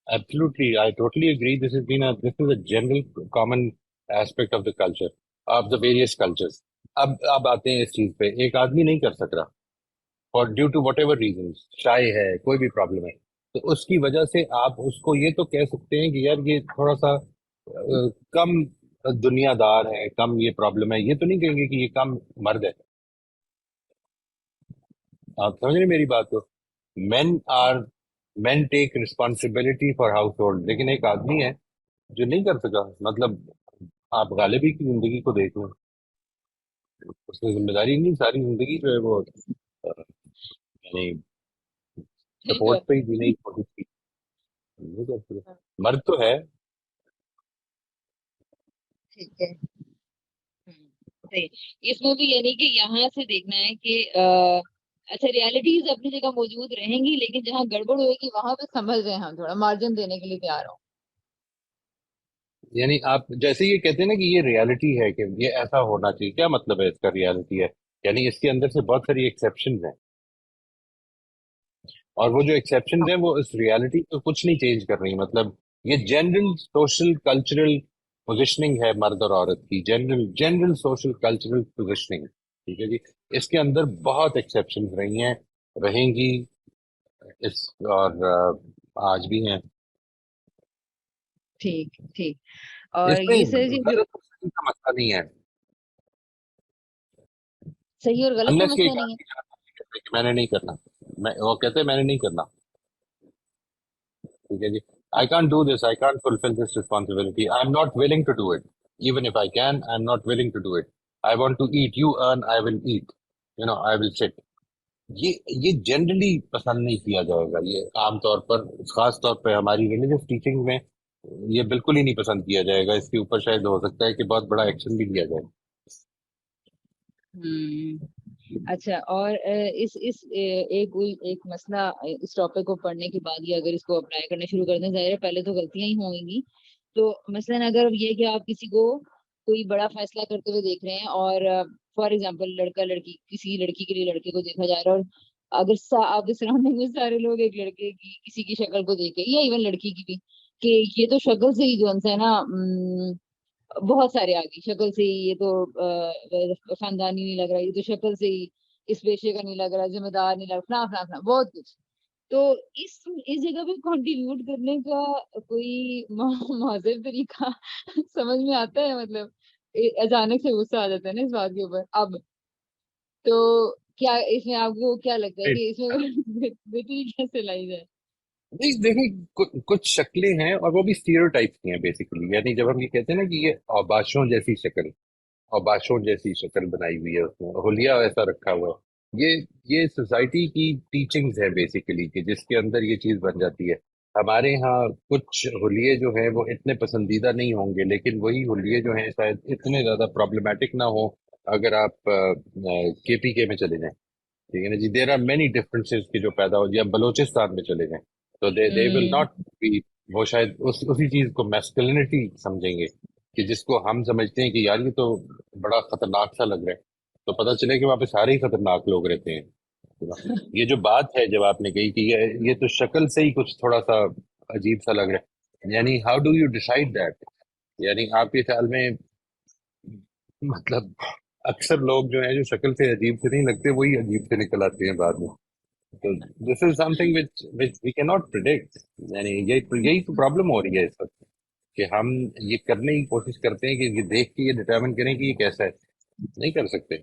absolutely I totally agree. This is a general common aspect of the culture, of the various cultures. اب آتے ہیں اس چیز پہ. ایک آدمی نہیں کر سک رہا اور due to whatever reasons, شائع ہے، کوئی بھی پرابلم ہے، تو اس کی وجہ سے آپ اس کو یہ تو کہہ سکتے ہیں کہ یار یہ تھوڑا سا کم دنیا دار ہے، کم یہ پرابلم ہے. یہ تو نہیں کہیں گے کہ یہ کم مرد ہے. آپ سمجھ رہے ہیں میری بات کو. Men take responsibility for household, لیکن ایک آدمی ہے جو نہیں کر سکا، مطلب آپ غالبی کی زندگی کو دیکھ لیں، اس میں ذمہ داری نہیں، ساری زندگی جو ہے وہ یعنی بالکل سپورٹ پہ ہی جینے کی کوشش کی. یہ تو پھر مرد تو ہے. ٹھیک ہے. صحیح. اس میں بھی یعنی کہ یہاں سے دیکھنا ہے کہ اچھا ریالٹیز اپنی جگہ موجود رہیں گی، لیکن جہاں گڑبڑ ہوئے گی وہاں پہ سنبھل جائیں، ہم تھوڑا مارجن دینے کے لیے تیار ہوں. یعنی آپ جیسے یہ کہتے ہیں نا کہ یہ ریالٹی ہے کہ یہ ایسا ہونا چاہیے، کیا مطلب ہے اس کا ریالٹی ہے؟ یعنی اس کے اندر سے بہت ساری ایکسیپشنز ہیں، اور وہ جو ایکسیپشنز ہیں وہ اس ریالٹی کو کچھ نہیں چینج کر رہی. مطلب یہ جنرل سوشل کلچرل پوزیشننگ ہے مرد اور عورت کی، جنرل سوشل کلچرل پوزیشننگ. ٹھیک ہے جی. اس کے اندر بہت ایکسیپشنز رہی ہیں، رہیں گی، اس اور آج بھی ہیں. ٹھیک ٹھیک. اور اس میں یہ سر جی جو غلط اور صحیح کا مسئلہ نہیں ہے، صحیح اور غلط کا انلیس کہ مسئلہ ایک نہیں ہے. آدمی کہتا ہے کہ میں نے نہیں کرنا، وہ کہتے ہیں میں نے نہیں کرنا. ٹھیک ہے جی. I can't do this. I can't fulfill this responsibility. I'm not willing to do it. Even if I can, I'm not willing to do it. I want to eat. You earn, I will eat. I will sit. یہ generally پسند نہیں کیا جائے گا. یہ عام طور پر، خاص طور پہ ہماری ریلیجس ٹیچنگ میں یہ بالکل ہی نہیں پسند کیا جائے گا. اس کے اوپر شاید ہو سکتا ہے کہ بہت بڑا ایکشن بھی لیا جائے. اچھا. اور ایک مسئلہ اس ٹاپک کو پڑھنے کے بعد یا اگر اس کو اپلائی کرنا شروع کر دیں، ظاہر ہے پہلے تو غلطیاں ہی ہوں گی. تو مثلاً اگر یہ کہ آپ کسی کو کوئی بڑا فیصلہ کرتے ہوئے دیکھ رہے ہیں، اور فار ایگزامپل لڑکا لڑکی، کسی لڑکی کے لیے لڑکے کو دیکھا جا رہا ہے، اور اگر آپ کے سراؤنڈنگ میں سارے لوگ ایک لڑکے کی کسی کی شکل کو دیکھے، یا ایون لڑکی کی بھی، کہ یہ تو شکل سے ہی جو ہے نا بہت سارے آگے، شکل سے ہی یہ تو خاندانی نہیں لگ رہا، یہ تو شکل سے ہی اس پیشے کا نہیں لگ رہا، ذمہ دار نہیں لگ رہا، فلاں فلاں فلاں بہت کچھ. تو اس جگہ پہ کنٹریبیوٹ کرنے کا کوئی مہذب طریقہ سمجھ میں آتا ہے؟ مطلب اچانک سے غصہ آ جاتا ہے نا اس بات کے اوپر. اب تو کیا اس میں آپ کو کیا لگتا ہے کہ اس میں بہتری کیسے لائی جائے؟ نہیں دیکھیں، کچھ شکلیں ہیں اور وہ بھی اسٹیریوٹائپس کی ہیں بیسیکلی. یعنی جب ہم یہ کہتے ہیں نا کہ یہ اوباشوں جیسی شکل، اوباشوں جیسی شکل بنائی ہوئی ہے، اس میں حلیہ ایسا رکھا ہوا ہے، یہ سوسائٹی کی ٹیچنگز ہے بیسیکلی، کہ جس کے اندر یہ چیز بن جاتی ہے. ہمارے ہاں کچھ حلیے جو ہیں وہ اتنے پسندیدہ نہیں ہوں گے، لیکن وہی حلیے جو ہیں شاید اتنے زیادہ پرابلمٹک نہ ہوں اگر آپ کے پی کے میں چلے جائیں. ٹھیک ہے نا جی. دیر آر مینی ڈفرینسز کی جو پیدا ہو جائے. بلوچستان میں چلے جائیں تو دے ول ہوں ناٹ بی، وہ شاید اسی چیز کو میسکلینٹی سمجھیں گے، کہ جس کو ہم سمجھتے ہیں کہ یار یہ تو بڑا خطرناک سا لگ رہا ہے، تو پتہ چلے کہ وہاں پہ سارے ہی خطرناک لوگ رہتے ہیں. یہ جو بات ہے جب آپ نے کہی کہ یہ تو شکل سے ہی کچھ تھوڑا سا عجیب سا لگ رہا ہے، یعنی how do you decide that? یعنی آپ کے خیال میں مطلب اکثر لوگ جو ہیں جو شکل سے عجیب سے نہیں لگتے وہی عجیب سے نکل آتے ہیں بعد میں. تو this is some thing which وی کی ناٹ پرڈکٹ. یعنی یہی تو پرابلم ہو رہی ہے اس وقت، کہ ہم یہ کرنے کی کوشش کرتے ہیں کہ یہ دیکھ کے یہ ڈٹرمن کریں کہ یہ کیسا ہے. نہیں کر سکتے،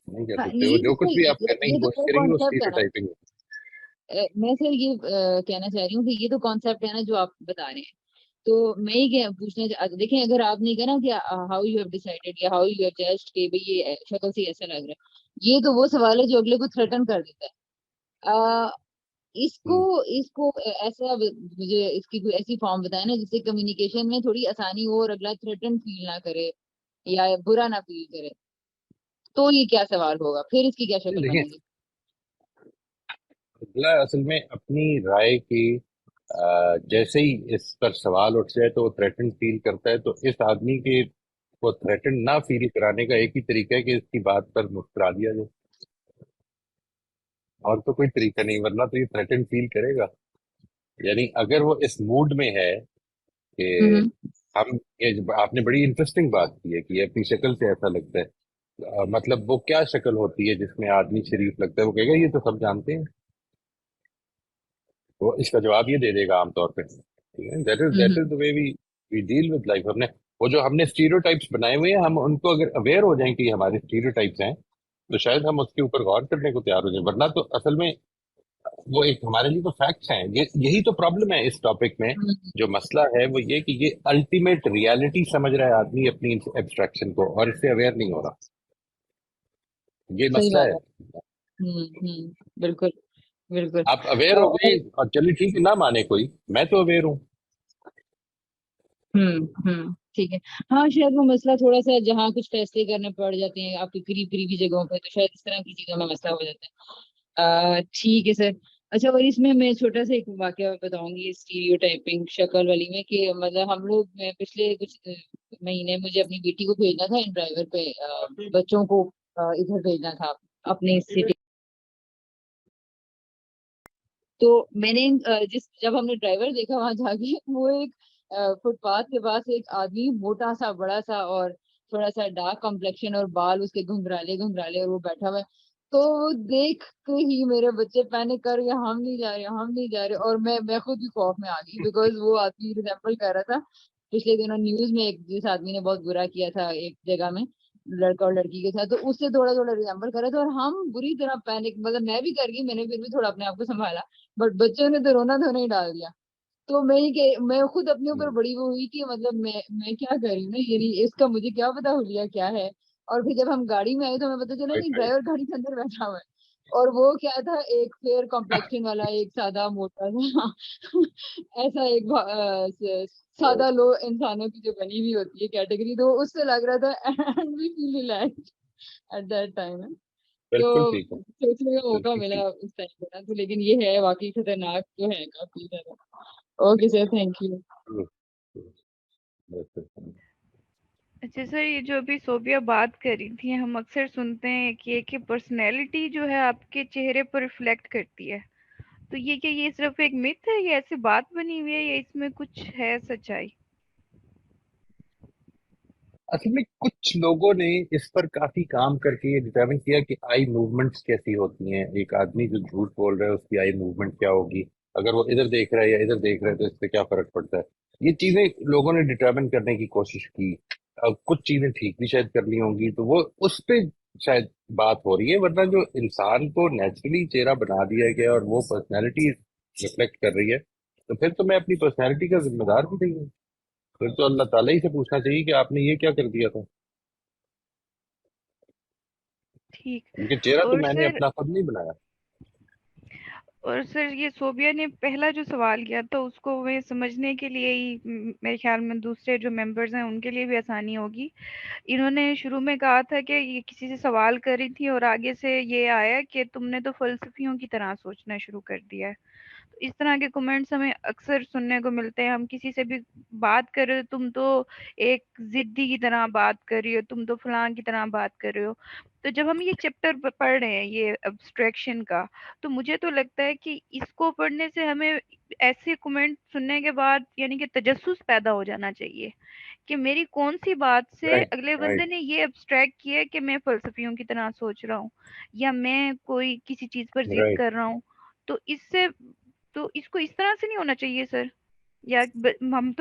نہیں کر ہاں سکتے. وہ یہ جو تو کچھ بھی آپ صحیح، کرنے یہ کی تو کوشش وہ کریں گے وہ کانسیپٹ ہے نا. اسٹیریوٹائپنگ ہے. میں سر یہ کہنا چاہ رہی ہوں کہ یہ تو کانسیپٹ ہے نا جو آپ بتا رہے ہیں. تو میں یہ پوچھنا دیکھیں، اگر آپ نے کہا نا کہ ہاؤ یو ہیو ڈیسائیڈڈ یا ہاؤ یو ہیو ججڈ کہ بھئی یہ شکل سے ایسا لگ رہا ہے، یہ تو وہ سوال ہے جو اگلے کو تھریٹن کر دیتا ہے. آ، اس کو ایسا مجھے اس کی کوئی ایسی فارم بتائیں نا جس سے کمیونیکیشن میں تھوڑی آسانی ہو اور اگلا تھریٹن فیل نہ کرے یا برا نہ فیل کرے. تو یہ کیا سوال ہوگا پھر، اس کی کیا شکل دیکھیں، بنے گی؟ اگلا اصل میں اپنی رائے کی جیسے ہی اس پر سوال اٹھ جائے تو وہ تھریٹن فیل کرتا ہے. تو اس آدمی کے کو تھریٹن نہ فیل کرانے کا ایک ہی طریقہ ہے کہ اس کی بات پر مسکرا دیا جائے، اور تو کوئی طریقہ نہیں، ورنہ تو یہ تھریٹن فیل کرے گا. یعنی اگر وہ اس موڈ میں ہے کہ ہوں ہم آپ نے بڑی انٹرسٹنگ بات کی ہے کہ یہ اپنی شکل سے ایسا لگتا ہے. مطلب وہ کیا شکل ہوتی ہے جس میں آدمی شریف لگتا ہے؟ وہ کہے گا یہ تو سب جانتے ہیں. وہ اس کا جواب یہ دے دے گا عام طور پہ. دیٹ از ہوں دا وے وی ڈیل ود لائف. ہم نے اسٹیریوٹائپس بنائے ہوئے ہیں، ہم ان کو اگر اویئر ہو جائیں کہ یہ ہمارے اسٹیریوٹائپس ہیں تو شاید ہم اس کے اوپر غور کرنے کو تیار ہو جائیں. ورنہ تو اصل میں وہ ایک ہمارے لیے تو فیکٹس ہیں. یہی تو پرابلم ہے اس ٹاپک میں. جو مسئلہ ہے وہ یہ کہ یہ الٹیمیٹ ریالٹی سمجھ رہا ہے آدمی اپنی ایبسٹریکشن کو، اور اس سے اویئر نہیں ہو رہا. یہ صحیح مسئلہ بات ہے. ہے. بالکل بالکل. آپ اویئر ہو اور گئے اور چلیے ٹھیک ہے، نہ مانے کوئی، میں تو اویئر ہوں. ٹھیک ہے. ہاں شاید وہ مسئلہ تھوڑا سا جہاں کچھ فیصلے کرنے پڑ جاتے ہیں آپ کی قریب قریبی جگہوں پہ، تو شاید اس طرح کی چیزوں میں مسئلہ ہو جاتا ہے. ٹھیک ہے سر. اچھا، اور اس میں چھوٹا سا ایک واقعہ بتاؤں گی اسٹیریو ٹائپنگ شکل والی میں، کہ مطلب ہم لوگ میں پچھلے کچھ مہینے مجھے اپنی بیٹی کو بھیجنا تھا ان ڈرائیور پہ، بچوں کو ادھر بھیجنا تھا اپنی سٹی. تو میں نے جب ہم نے ڈرائیور دیکھا وہاں جا کے، وہ ایک فٹ پاتھ کے پاس ایک آدمی موٹا سا بڑا سا اور تھوڑا سا ڈارک کمپلیکشن اور بال اس کے گھنگرالے گھنگرالے، اور وہ بیٹھا ہوا ہے. تو وہ دیکھ کے ہی میرے بچے پینک کر گئے، ہم نہیں جا رہے ہم نہیں جا رہے. اور میں خود بھی خوف میں آ گئی، بیکاز وہ آدمی ریزمبل کر رہا تھا پچھلے دنوں نیوز میں جس آدمی نے بہت برا کیا تھا ایک جگہ میں لڑکا اور لڑکی کے ساتھ، تو اس سے تھوڑا تھوڑا ریزمبل کر رہا تھا. اور ہم بری طرح پینک، مطلب میں بھی کر گئی، میں نے پھر بھی تھوڑا اپنے آپ کو سنبھالا، بٹ بچوں نے تو رونا دھونا ہی ڈال دیا. تو میں خود اپنے اوپر بڑی وہ ہوئی کہ مطلب میں کیا کر رہی ہوں نا، یعنی اس کا مجھے کیا پتا ہولیا کیا ہے. اور پھر جب ہم گاڑی میں آئے تو ہمیں پتا چلا نہیں، ڈرائیور گاڑی کے اندر بیٹھا ہوا ہے. اور وہ کیا تھا، ایک فیئر کمپلیکشن والا، ایک سادہ موٹا سا ایسا ایک سادہ لو انسانوں کی جو بنی ہوئی ہوتی ہے کیٹیگری، تو اس سے لگ رہا تھا and we feel relaxed at that time. تو بالکل ٹھیک ہے، سوچنے کا موقع بالکل ملا ٹھیک. اس ٹائم پہ تو. لیکن یہ ہے واقعی خطرناک جو ہے کافی زیادہ. Okay sir, thank you. اچھا سر، یہ جو ابھی صوبیہ بات کر رہی تھی، ہم اکثر سنتے ہیں کہ پرسنالٹی جو ہے آپ کے چہرے پر ریفلیکٹ کرتی ہے، تو یہ کہ یہ صرف ایک مت ہے، یہ ایسی بات بنی ہوئی ہے، یا اس میں کچھ ہے سچائی؟ اصل میں کچھ لوگوں نے اس پر کافی کام کر کے یہ ڈٹرمن کیا کہ آئی موومنٹس کیسی ہوتی ہیں. ایک آدمی جو جھوٹ بول رہا ہے اس کی آئی موومنٹ کیا ہوگی، اگر وہ ادھر دیکھ رہا ہے یا ادھر دیکھ رہا ہے تو اس سے کیا فرق پڑتا ہے. یہ چیزیں لوگوں نے ڈٹرمن کرنے کی کوشش کی. کچھ چیزیں ٹھیک بھی شاید کرنی ہوں گی، تو وہ اس پہ شاید بات ہو رہی ہے. ورنہ جو انسان کو نیچرلی چہرہ بنا دیا گیا اور وہ پرسنالٹی ریفلیکٹ کر رہی ہے، تو پھر تو میں اپنی پرسنالٹی کا ذمہ دار بھی نہیں ہوں. پھر تو اللہ تعالیٰ ہی سے پوچھنا چاہیے کہ آپ نے یہ کیا کر دیا تھا، ٹھیک. کیونکہ چہرہ تو اور میں نے سر اپنا خود نہیں بنایا. یہ صوبیہ نے پہلا جو سوال کیا تھا اس کو وہ سمجھنے کے لیے ہی میرے خیال میں دوسرے جو ممبرز ہیں ان کے لیے بھی آسانی ہوگی. انہوں نے شروع میں کہا تھا کہ یہ کسی سے سوال کر رہی تھی اور آگے سے یہ آیا کہ تم نے تو فلسفیوں کی طرح سوچنا شروع کر دیا ہے. تو اس طرح کے کمنٹس ہمیں اکثر سننے کو ملتے ہیں. ہم کسی سے بھی بات کر رہے ہو، تم تو ایک ضدی کی طرح بات کر رہی ہو، تم تو فلاں کی طرح بات کر رہے ہو. تو جب ہم یہ چیپٹر پڑھ رہے ہیں یہ ابسٹریکشن کا، تو مجھے تو لگتا ہے کہ اس کو پڑھنے سے ہمیں ایسے کمنٹ سننے کے بعد یعنی کہ تجسس پیدا ہو جانا چاہیے کہ میری کون سی بات سے رائٹ اگلے بندے رائٹ نے یہ ابسٹریکٹ کیا ہے کہ میں فلسفیوں کی طرح سوچ رہا ہوں یا میں کوئی کسی چیز پر ضد رائٹ. کر رہا ہوں. تو اس کو اس طرح سے نہیں ہونا چاہیے سر. یا ہم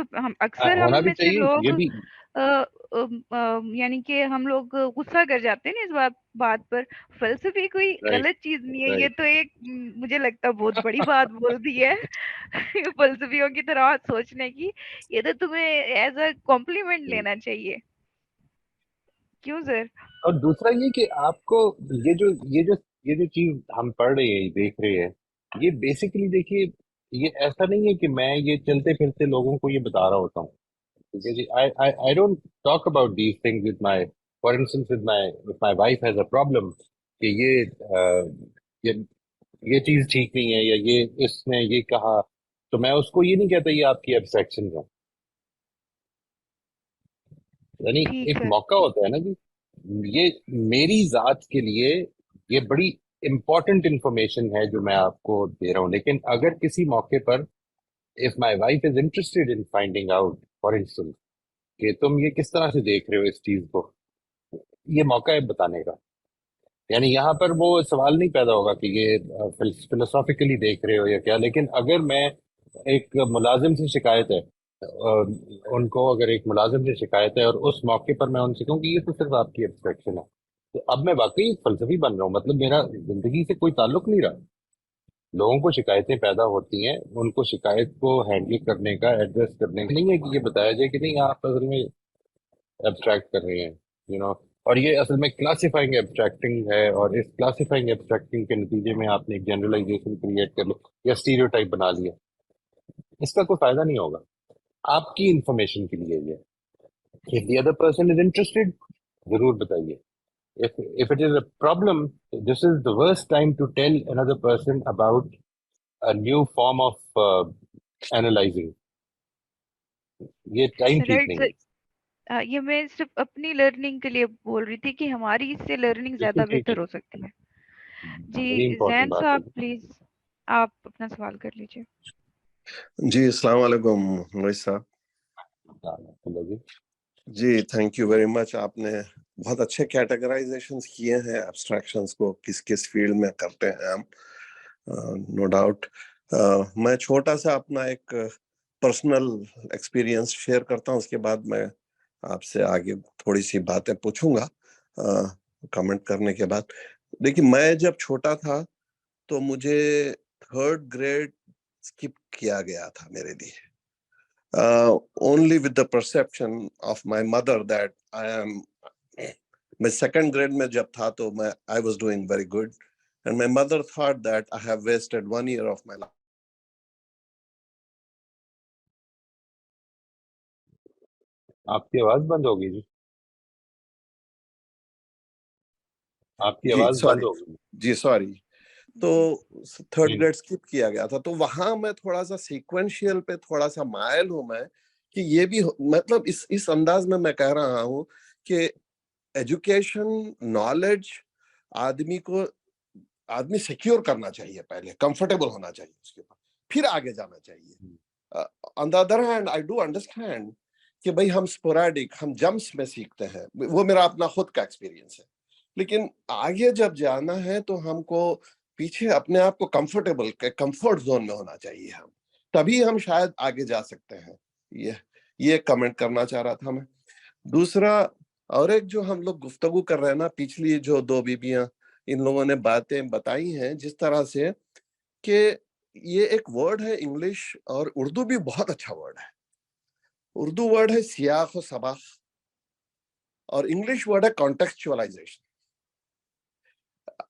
اکثر ہم ہونا بھی میں سے چاہیے لوگ یہ بھی. یعنی کہ ہم لوگ غصہ کر جاتے ہیں نا اس بات پر. فلسفی کوئی رائٹ غلط چیز نہیں ہے، یہ رائٹ. تو ایک مجھے لگتا ہے بہت بڑی بات بول دی ہے فلسفیوں کی طرح سوچنے کی. یہ تو تمہیں ایز اے کمپلیمنٹ لینا چاہیے. کیوں سر؟ اور دوسرا یہ کہ آپ کو یہ جو چیز ہم پڑھ رہے ہیں دیکھ رہے ہیں، یہ بیسیکلی دیکھیے، یہ ایسا نہیں ہے کہ میں یہ چلتے پھرتے لوگوں کو یہ بتا رہا ہوتا ہوں. ٹھیک ہے جی. I don't talk about these things with my, for instance, with my wife has a problem کہ یہ یہ چیز ٹھیک نہیں ہے یا یہ اس نے یہ کہا، تو میں اس کو یہ نہیں کہتا یہ آپ کی ایبسٹریکشن ہے. یعنی ٹھیک ایک سر. موقع ہوتا ہے نا جی. یہ میری ذات کے لیے یہ بڑی امپورٹنٹ انفارمیشن ہے جو میں آپ کو دے رہا ہوں. لیکن اگر کسی موقع پر if my wife is interested in finding out, for instance, کہ تم یہ کس طرح سے دیکھ رہے ہو اس چیز کو، یہ موقع ہے بتانے کا. یعنی یہاں پر وہ سوال نہیں پیدا ہوگا کہ یہ فلسافیکلی دیکھ رہے ہو یا کیا. لیکن اگر میں ایک ملازم سے شکایت ہے، ان کو اگر ایک ملازم سے شکایت ہے اور اس موقع پر میں ان سے کہوں کہ یہ تو صرف آپ کی ایبسٹریکشن ہے، تو اب میں واقعی ایک فلسفی بن رہا ہوں. مطلب میرا زندگی سے کوئی تعلق نہیں رہا. لوگوں کو شکایتیں پیدا ہوتی ہیں، ان کو شکایت کو ہینڈل کرنے کا، ایڈریس کرنے کا نہیں ہے کہ یہ بتایا جائے کہ نہیں آپ اصل میں ایبسٹریکٹ کر رہے ہیں، اور یہ اصل میں کلاسیفائنگ ایبسٹریکٹنگ ہے، اور اس کلاسیفائنگ ایبسٹریکٹنگ کے نتیجے میں آپ نے ایک جنرلائزیشن کریٹ کر لی یا اسٹیریوٹائپ بنا لیا. اس کا کوئی فائدہ نہیں ہوگا. آپ کی انفارمیشن کے لیے یہ if the other person is interested ضرور بتائیے. if it is a problem, this is the worst time to tell another person about a new form of analyzing. یہ ٹائم ٹھیک رائٹ نہیں سر، ہے. یہ میں صرف اپنی لرننگ کے لیے بول رہی تھی کہ ہماری اس سے لرننگ بالکل زیادہ ٹھیک ہے، بہتر ہو سکتی ہے. بڑی جی امپورٹنٹ زین بات ہے. صاحب پلیز آپ اپنا سوال کر لیجیے. جی السلام علیکم موئز صاحب. چلو جی. جی تھینک یو ویری مچ. آپ نے بہت اچھے کیٹیگرائزیشنز کیے ہیں ایبسٹریکشنز کو، کس کس فیلڈ میں کرتے ہیں ہم. نو ڈاؤٹ میں چھوٹا سا اپنا ایک پرسنل ایکسپیرینس شیئر کرتا ہوں، اس کے بعد میں آپ سے آگے تھوڑی سی باتیں پوچھوں گا کمنٹ کرنے کے بعد. دیکھیے میں جب چھوٹا تھا تو مجھے 3rd گریڈ اسکپ کیا گیا تھا میرے لیے. Only with the perception of my mother that I am میں 2nd grade میں جب تھا تو میں I was doing very good and my mother thought that I have wasted 1 year of my life. آپ کی آواز بند ہو گئی جی، آپ کی جی آواز بند سوری، ہو گئی. جی سوری. تو 3rd نہیں، گریڈ اسکپ کیا گیا تھا، تو وہاں میں تھوڑا سا سیکوینشیل پہ تھوڑا سا مائل ہوں میں کہ یہ بھی مطلب اس انداز میں میں کہہ رہا ہوں کہ ایجوکیشن نالج آدمی سیکیور کرنا چاہیے، پہلے کمفرٹیبل ہونا چاہیے اس کے بعد پھر آگے جانا چاہیے. On the other hand I do understand کہ بھائی ہم اسپوریڈک، ہم جمپس میں سیکھتے ہیں، وہ میرا اپنا خود کا ایکسپیرینس ہے. لیکن آگے جب جانا ہے تو ہم کو پیچھے اپنے آپ کو کمفرٹ زون میں ہونا چاہیے، ہم تبھی ہم شاید آگے جا سکتے ہیں. یہ کمنٹ کرنا چاہ رہا تھا میں. دوسرا اور ایک جو ہم لوگ گفتگو کر رہے ہیں نا، پچھلی جو 2 بیبیاں ان لوگوں نے باتیں بتائی ہیں جس طرح سے کہ یہ ایک ورڈ ہے انگلش اور اردو بھی بہت اچھا ورڈ ہے. اردو ورڈ ہے سیاق و سباق اور انگلش ورڈ ہے کانٹیکسچوائلائزیشن.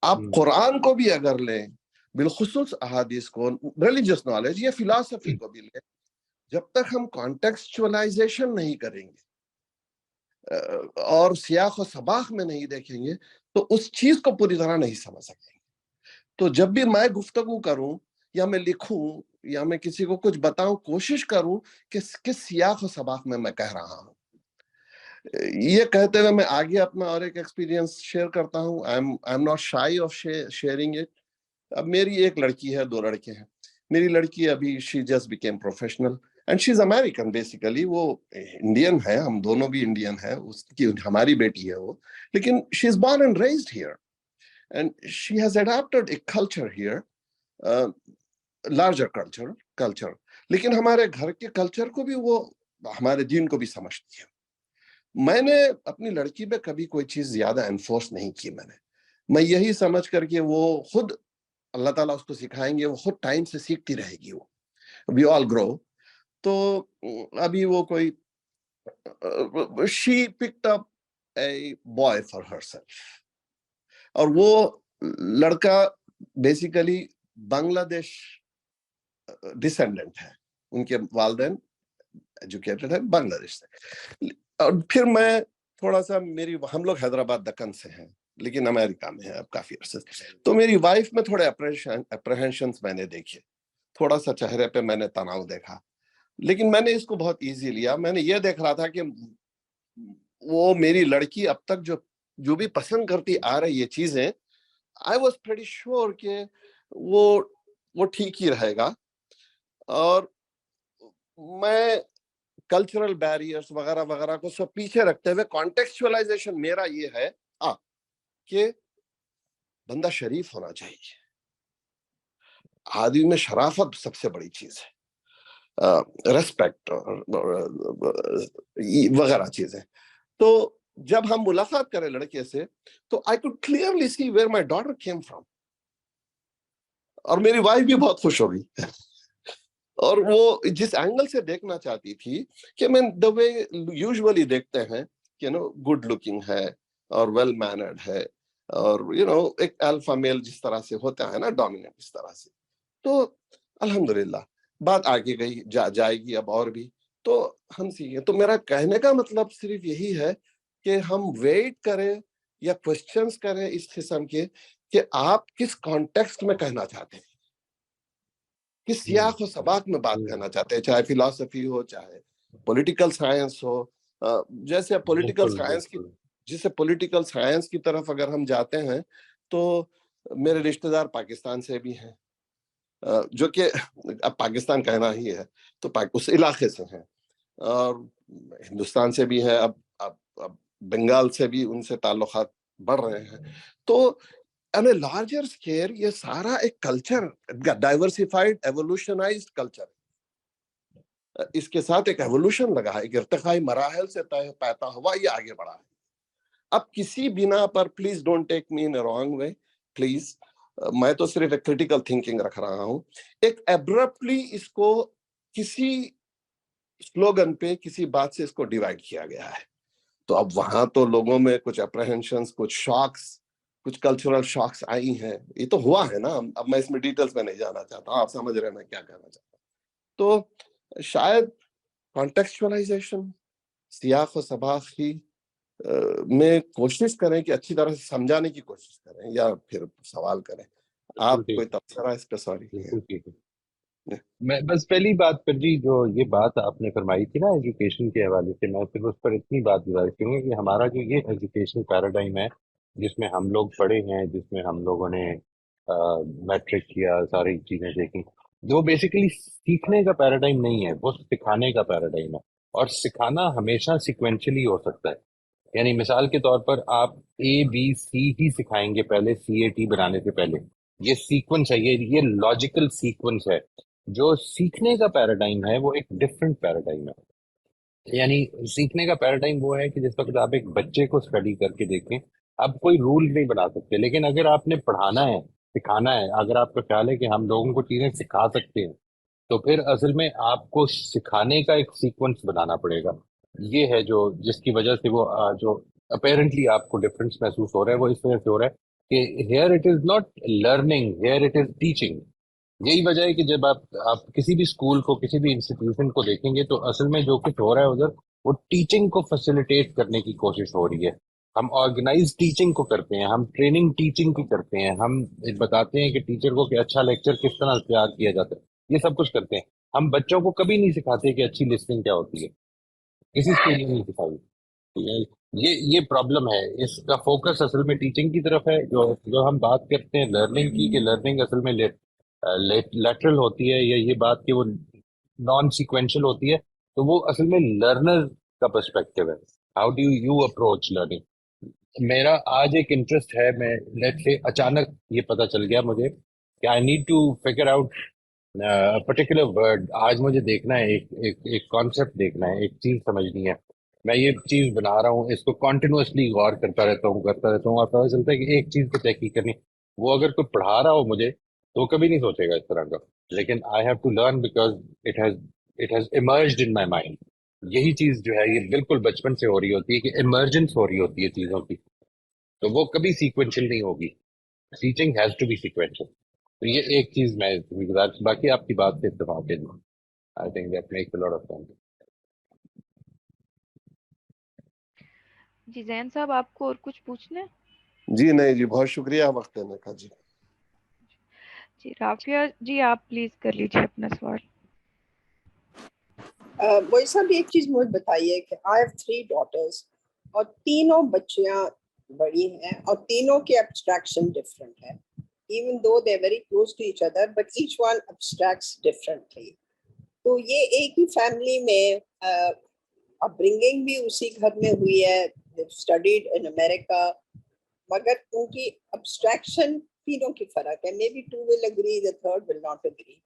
آپ قرآن کو بھی اگر لیں، بالخصوص احادیث کو، ریلیجس نالج یا فلاسفی کو بھی لیں، جب تک ہم کانٹیکسچوائلائزیشن نہیں کریں گے اور سیاق و سباق میں نہیں دیکھیں گے تو اس چیز کو پوری طرح نہیں سمجھ سکیں گے. تو جب بھی میں گفتگو کروں یا میں لکھوں یا میں کسی کو کچھ بتاؤں، کوشش کروں کہ کس سیاق و سباق میں کہہ رہا ہوں. یہ کہتے ہوئے میں آگے اپنا اور ایک ایکسپیرینس شیئر کرتا ہوں. I am not shy of sharing it. اب میری ایک لڑکی ہے، 2 لڑکے ہیں. میری لڑکی ابھی she just became professional and she's American basically. وہ انڈین ہے، ہم دونوں بھی انڈین ہیں، اس کی ہماری بیٹی ہے وہ، لیکن she is born and raised here and she has adapted a culture here, larger culture. لیکن ہمارے گھر کے کلچر کو بھی وہ ہمارے دین کو بھی سمجھتی ہے. میں نے اپنی لڑکی پہ کبھی کوئی چیز زیادہ انفورس نہیں کی. میں یہی سمجھ کر کہ وہ خود اللہ تعالیٰ اس کو سکھائیں گے، وہ خود ٹائم سے سیکھتی رہے گی. وہ وی آل گرو. تو ابھی وہ کوئی she picked up a boy for herself اور وہ لڑکا بیسیکلی بنگلہ دیش ڈسینڈنٹ ہے، ان کے والدین ایجوکیٹڈ ہے بنگلہ دیش سے. اور پھر میں تھوڑا سا ہم لوگ حیدرآباد دکن سے ہیں لیکن امریکہ میں ہیں اب کافی عرصے سے. تو میری وائف میں تھوڑے اپریہنشنز میں نے دیکھے، تھوڑا سا چہرے پہ میں نے تناؤ دیکھا، لیکن میں نے اس کو بہت ایزی لیا. میں نے یہ دیکھ رہا تھا کہ وہ میری لڑکی اب تک جو بھی پسند کرتی آ رہی یہ چیزیں، I was pretty sure کہ وہ ٹھیک ہی رہے گا. اور میں کلچرل بیریئرز وغیرہ وغیرہ کو سب پیچھے رکھتے ہوئے کانٹیکسچوائلائزیشن میرا یہ ہے کہ بندہ شریف ہونا چاہیے. آدمی میں شرافت سب سے بڑی چیز ہے، ریسپیکٹ وغیرہ چیزیں. تو جب ہم ملاقات کریں لڑکے سے تو I could clearly see where my daughter came from. اور میری وائف بھی بہت خوش ہو گئی. اور وہ جس اینگل سے دیکھنا چاہتی تھی کہ میں دا وے یوزولی دیکھتے ہیں کہ گڈ لکنگ ہے اور ویل مینرڈ ہے اور ایک الفا میل جس طرح سے ہوتا ہے نا ڈومیننٹ اس طرح سے. تو الحمدللہ بات آگے گئی جائے گی اب اور بھی تو ہم سیکھیں. تو میرا کہنے کا مطلب صرف یہی ہے کہ ہم ویٹ کریں یا کوشچنس کریں اس قسم کے کہ آپ کس کانٹیکسٹ میں کہنا چاہتے ہیں, کس سیاق و سباق میں بات کرنا چاہتے ہیں, چاہے فلاسفی ہو چاہے پولیٹیکل سائنس ہو. جیسے پولیٹیکل بالکل سائنس کی بالکل. جسے پولیٹیکل سائنس کی طرف اگر ہم جاتے ہیں تو میرے رشتہ دار پاکستان سے بھی ہیں, جو کہ اب پاکستان کہنا ہی ہے تو اس علاقے سے ہیں, اور ہندوستان سے بھی ہیں, اب بنگال سے بھی ان سے تعلقات بڑھ رہے ہیں. تو on a larger scale یہ سارا ایک کلچر, ڈائیورسیفائڈ ایوولوشنائزڈ کلچر, اس کے ساتھ ایک ایوولوشن لگا ہے, ایک ارتقائی مراحل سے پیدا ہوا, یہ آگے بڑھا ہے. اب کسی بنا پر please don't take me in wrong way please, میں تو صرف ایک کریٹیکل تھنکنگ رکھ رہا ہوں, ایک ایبرپٹلی اس کو کسی سلوگن پہ کسی بات سے اس کو ڈیوائڈ کیا گیا ہے. تو اب وہاں تو لوگوں میں کچھ اپریہنشنز, کچھ شاکس, کچھ کلچرل شاکس آئی ہیں. یہ تو ہوا ہے نا, اب میں اس میں ڈیٹیلز میں نہیں جانا چاہتا, آپ سمجھ رہے ہیں میں کیا کہنا چاہتا ہوں. تو شاید کانٹیکسچوائلائزیشن, سیاق و سباق کی میں کوشش کریں کہ اچھی طرح سے سمجھانے کی کوشش کریں یا پھر سوال کریں. آپ کوئی تبصرہ اس پہ؟ سوری. بالکل ٹھیک ہے. میں بس پہلی بات پر جی, جو یہ بات آپ نے فرمائی تھی نا ایجوکیشن کے حوالے سے, میں صرف اس پر اتنی بات گزارش کروں گا کہ ہمارا جو یہ ایجوکیشن پیراڈائم ہے جس میں ہم لوگ پڑھے ہیں, جس میں ہم لوگوں نے میٹرک کیا, ساری چیزیں دیکھی, وہ بیسیکلی سیکھنے کا پیراڈائم نہیں ہے, وہ سکھانے کا پیراڈائم ہے. اور سکھانا ہمیشہ سیکوینشلی ہو سکتا ہے. یعنی مثال کے طور پر آپ اے بی سی ہی سکھائیں گے پہلے, سی اے ٹی بنانے سے پہلے. یہ سیکوینس ہے, یہ لاجیکل سیکوینس ہے. جو سیکھنے کا پیراڈائم ہے وہ ایک ڈفرینٹ پیراڈائم ہے. یعنی سیکھنے کا پیراڈائم وہ ہے کہ جس وقت آپ ایک بچے کو اسٹڈی کر کے دیکھیں, آپ کوئی رول نہیں بنا سکتے, لیکن اگر آپ نے پڑھانا ہے, سکھانا ہے, اگر آپ کا خیال ہے کہ ہم لوگوں کو چیزیں سکھا سکتے ہیں, تو پھر اصل میں آپ کو سکھانے کا ایک سیکوینس بنانا پڑے گا. یہ ہے جو جس کی وجہ سے وہ جو اپیرنٹلی آپ کو ڈفرینس محسوس ہو رہا ہے, وہ اس وجہ سے ہو رہا ہے کہ here it is not learning, here it is teaching. یہی وجہ ہے کہ جب آپ کسی بھی اسکول کو, کسی بھی انسٹیٹیوشن کو دیکھیں گے تو اصل میں جو کچھ ہو رہا ہے ادھر, وہ ٹیچنگ کو فیسیلیٹیٹ کرنے کی کوشش ہو رہی ہے. ہم آرگنائز ٹیچنگ کو کرتے ہیں, ہم ٹریننگ ٹیچنگ کی کرتے ہیں, ہم بتاتے ہیں کہ ٹیچر کو کہ اچھا لیکچر کس طرح تیار کیا جاتا ہے, یہ سب کچھ کرتے ہیں. ہم بچوں کو کبھی نہیں سکھاتے کہ اچھی لسننگ کیا ہوتی ہے, کسی اسکول میں نہیں سکھائی. یہ پرابلم ہے. اس کا فوکس اصل میں ٹیچنگ کی طرف ہے. جو ہم بات کرتے ہیں لرننگ کی, کہ لرننگ اصل میں لیٹرل ہوتی ہے, یا یہ بات کہ وہ نان سیکوینشل ہوتی ہے, تو وہ اصل میں لرنر کا پرسپیکٹو ہے. How do you approach learning. میرا آج ایک انٹرسٹ ہے, میں لیٹ سے اچانک یہ پتا چل گیا مجھے کہ I need to figure out particular word. آج مجھے دیکھنا ہے, ایک کانسیپٹ دیکھنا ہے, ایک چیز سمجھنی ہے. میں یہ چیز بنا رہا ہوں, اس کو کنٹینیوسلی غور کرتا رہتا ہوں, اور پتا چلتا ہے کہ ایک چیز پہ تحقیق کرنی. وہ اگر کوئی پڑھا رہا ہو مجھے تو کبھی نہیں سوچے گا اس طرح کا, لیکن I have to learn because it has emerged in my mind. یہی چیز جو ہے یہ بالکل بچپن سے ہو رہی ہوتی ہے کہ ایمرجنس ہو رہی ہوتی ہے چیزوں کی, تو وہ کبھی سیکوینشل نہیں ہوگی. Teaching has to be sequential. تو یہ ایک چیز میں گزارش, باقی آپ کی بات سے اتفاق ہے. I think that makes a lot of sense. جی زین صاحب, آپ کو اور کچھ پوچھنا ہے؟ جی نہیں جی, بہت شکریہ وقت دینے کا. جی جی رافیہ جی, آپ پلیز کر لیجیے اپنا سوال. موئز صاحب ایک چیز مجھے بتائیے کہ I have 3 daughters اور تینوں بچیاں بڑی ہیں اور تینوں کے abstraction different ہے. Even though they are very close to each other, but each one abstracts differently. تو یہ ایک ہی فیملی میں اپبرنگنگ بھی اسی گھر میں ہوئی ہے, they've studied in America, مگر ان کی abstraction تینوں کی فرق ہے. Maybe 2 will agree, the third will not agree.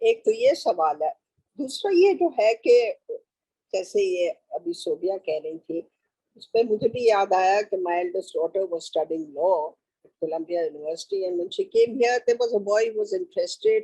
ایک تو یہ سوال ہے. دوسرا یہ جو ہے کہ جیسے یہ ابھی صوبیہ کہہ رہی تھی, اس پہ مجھے بھی یاد آیا کہ my eldest daughter was studying law. Columbia University, and when she came here, there was a boy who was interested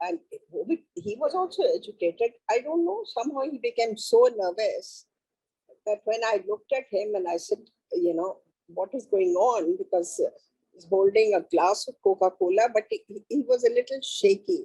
and he was also educated, I don't know, somehow he became so nervous that when I looked at him and I said, you know, what is going on? Because he's holding a glass of Coca-Cola, but he was a little shaky.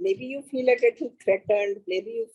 maybe you feel a little threatened, maybe you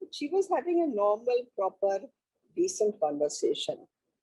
But she was having a normal, proper, decent conversation.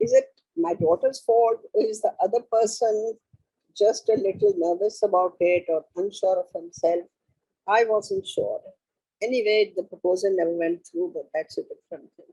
is it my daughter's fault or is the other person just a little nervous about it or unsure of himself? I wasn't sure. Anyway, the proposal never went through, but that's a different thing.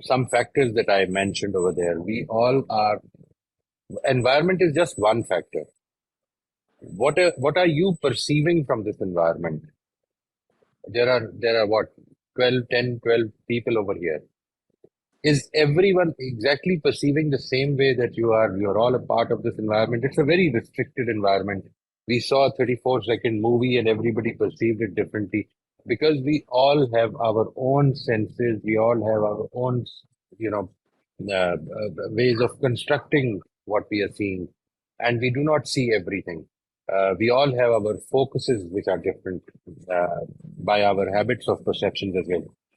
some factors that I mentioned over there. We all are, environment is just one factor. What are you perceiving from this environment? There are what, 12 people over here. Is everyone exactly perceiving the same way that you are? You're all a part of this environment. It's a very restricted environment. We saw a 34-second movie and everybody perceived it differently because we all have our own senses. We all have our own, ways of constructing what we are seeing, and we do not see everything. We all have our focuses which are different by our habits of perceptions as well.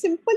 simple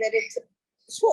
where it's so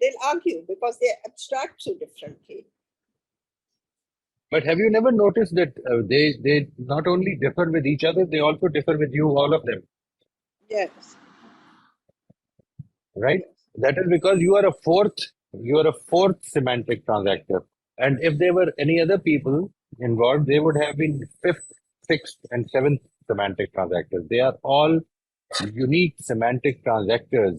they'll argue because they abstract so differently. But have you never noticed that they not only differ with each other, they also differ with you, all of them, Yes. right? That is because you are a fourth semantic transactor. And if there were any other people involved, they would have been 5th, 6th, and 7th semantic transactors. They are all unique semantic transactors.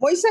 Moiz sir,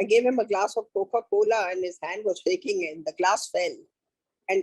I gave him a glass of Coca-Cola and his hand was shaking and the glass fell and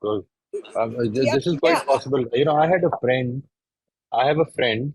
goes. yeah, This is quite yeah, possible. I have a friend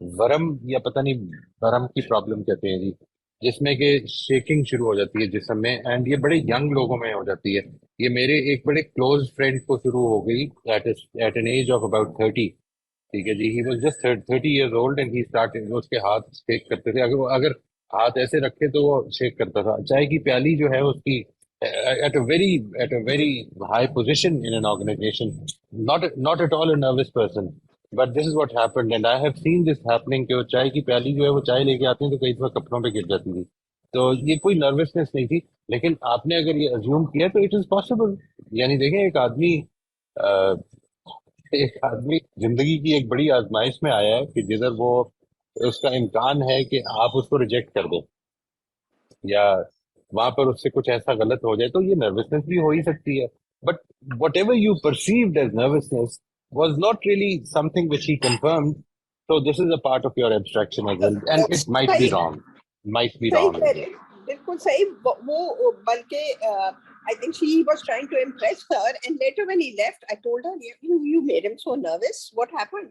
ورم یا پتہ نہیں ورم کی problem کہتے ہیں جی، جس میں کہ shaking شروع ہو جاتی ہے جسم میں، اینڈ یہ بڑے ینگ لوگوں میں ہو جاتی ہے. یہ میرے ایک بڑے کلوز فرینڈ کو شروع ہو گئی at an age of about 30. ٹھیک ہے جی، he was just 30 years old and he started. اس کے ہاتھ شیک کرتے تھے، اگر ہاتھ ایسے رکھے تو وہ شیک کرتا تھا. چائے کی پیالی جو ہے اس کی at a very high position in an organization, not at all a nervous person. But this is what happened and I have seen this happening کہ وہ چائے کی پیالی جو ہے وہ چائے لے کے آتے ہیں تو کئی دفعہ کپڑوں پہ گر جاتی تھی. تو یہ کوئی نروسنس نہیں تھی، لیکن آپ نے اگر یہ ازیوم کیا تو اٹ از پاسبل. یعنی دیکھیں ایک آدمی زندگی کی ایک بڑی آزمائش میں آیا ہے کہ جدھر وہ اس کا امکان ہے کہ آپ اس کو ریجیکٹ کر دیں یا وہاں پر اس سے کچھ ایسا غلط ہو جائے، تو یہ نروسنس بھی ہو ہی سکتی ہے. But what ever you perceived as nervousness was not really some thing which he confirmed. So this is a part of your abstraction as well, and it might be صحیح wrong. Might be صحیح wrong. کہہ رہے ہیں، بالکل صحیح. وہ بلکہ I think she was trying to impress her, and later when he left, I told her, you made him so nervous. What happened?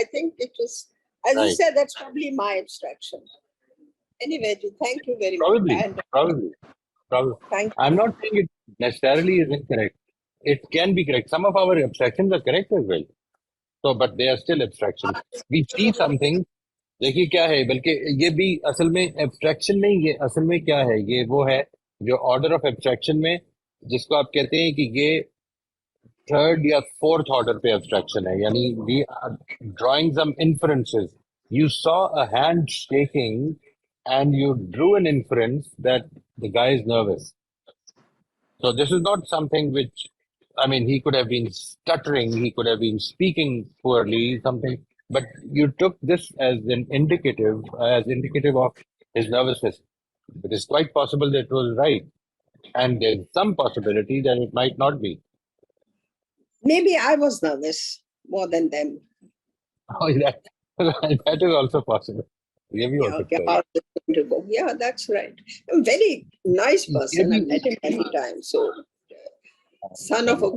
I think it was, as you Right. said, that's probably my abstraction. Anyway, thank you very much. Probably. And Probably. thank I'm you. not saying it necessarily is incorrect. It can be correct. Some of our abstractions are correct as well. So, but they are still abstractions. We see something. دیکھیے کیا ہے، بلکہ یہ بھی اصل میں abstraction نہیں، یہ اصل میں کیا ہے، یہ وہ ہے جو آرڈر آف ایبسٹریکشن میں جس کو آپ کہتے ہیں کہ یہ تھرڈ یا فورتھ آرڈر پہ ایبسٹریکشن ہے. یعنی we are drawing some inferences. You saw a hand shaking and you draw an inference that the guy is nervous. So this is not something which, I mean, he could have been stuttering, he could have been speaking poorly, something, but you took this as an indicative of his nervousness. It is quite possible that it was right, and there's some possibility that it might not be. Maybe I was nervous more than them. Oh, that is also possible. یہ بھی ہو Yeah, سکتا okay, ہے. how it's going to go. Yeah, that's right. A very nice person. بھی I've met him many times. So, son of a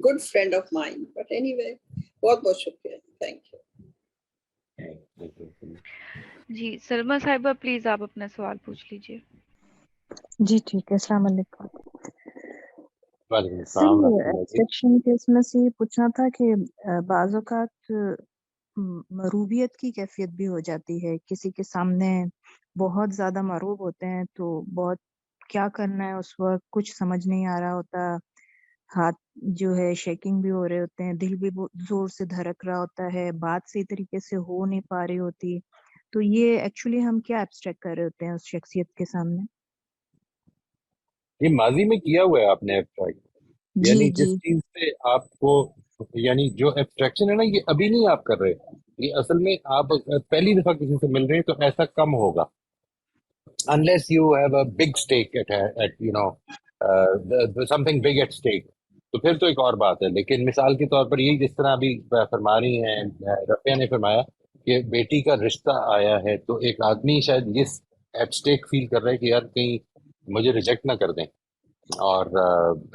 good friend of mine. But anyway, بہت بہت شکریہ. Thank you. جی سلما صاحبہ please آپ اپنا سوال پوچھ لیجیے. جی ٹھیک ہے، السلام علیکم. وعلیکم سر السلام ورحمۃ اللہ جی. ایبسٹریکشن کے اس میں سے یہ پوچھنا تھا کہ بعض اوقات مروبیت کی کیفیت بھی ہو جاتی ہے، کسی کے سامنے بہت زیادہ مروب ہوتے ہیں تو بہت کیا کرنا ہے اس وقت کچھ سمجھ نہیں آ رہا ہوتا، ہاتھ جو ہے شیکنگ بھی ہو رہے ہوتے ہیں، دل بھی زور سے دھڑک رہا ہوتا ہے، بات صحیح طریقے سے ہو نہیں پا رہی ہوتی، تو یہ ایکچولی ہم کیا ایبسٹریکٹ کر رہے ہوتے ہیں اس شخصیت کے سامنے؟ یہ ماضی میں کیا ہوا ہے آپ نے ایبسٹریکٹ، جی یعنی جی جس چیز سے آپ کو، یعنی جو ایبسٹریکشن ہے نا، یہ ابھی نہیں آپ کر رہے. یہ اصل میں آپ پہلی دفعہ کسی سے مل رہے ہیں تو ایسا کم ہوگا unless you have a big stake at you know something big at stake. تو پھر تو ایک اور بات ہے. لیکن مثال کے طور پر یہی جس طرح ابھی فرما رہی ہیں رفیہ نے فرمایا کہ بیٹی کا رشتہ آیا ہے، تو ایک آدمی شاید یہ ایٹ اسٹیک فیل کر رہا ہے کہ یار کہیں مجھے ریجیکٹ نہ کر دیں اور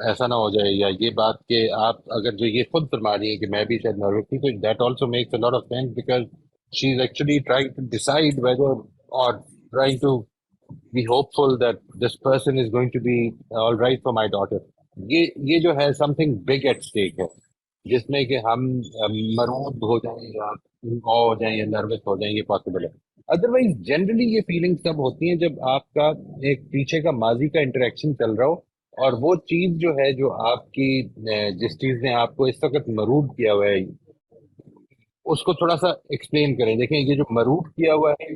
ایسا نہ ہو جائے، یا یہ بات کہ آپ اگر جو یہ خود فرما رہی ہے کہ میں بھی شاید نروس تھی، تو that also makes a lot of sense because she is actually trying to decide whether or trying to be hopeful that this person is going to be all right for my daughter. یہ جو ہے something big at stake ہے جس میں کہ ہم مرعوب ہو جائیں یا ہو جائیں یا نروس ہو جائیں، یہ پاسبل ہے. ادروائز جنرلی یہ فیلنگس تب ہوتی ہیں جب آپ کا ایک پیچھے کا ماضی کا انٹریکشن چل رہا ہو اور وہ چیز جو ہے جو آپ کی جس چیز نے آپ کو اس وقت مرعوب کیا ہوا ہے اس کو تھوڑا سا ایکسپلین کریں. دیکھیں یہ جو مرعوب کیا ہوا ہے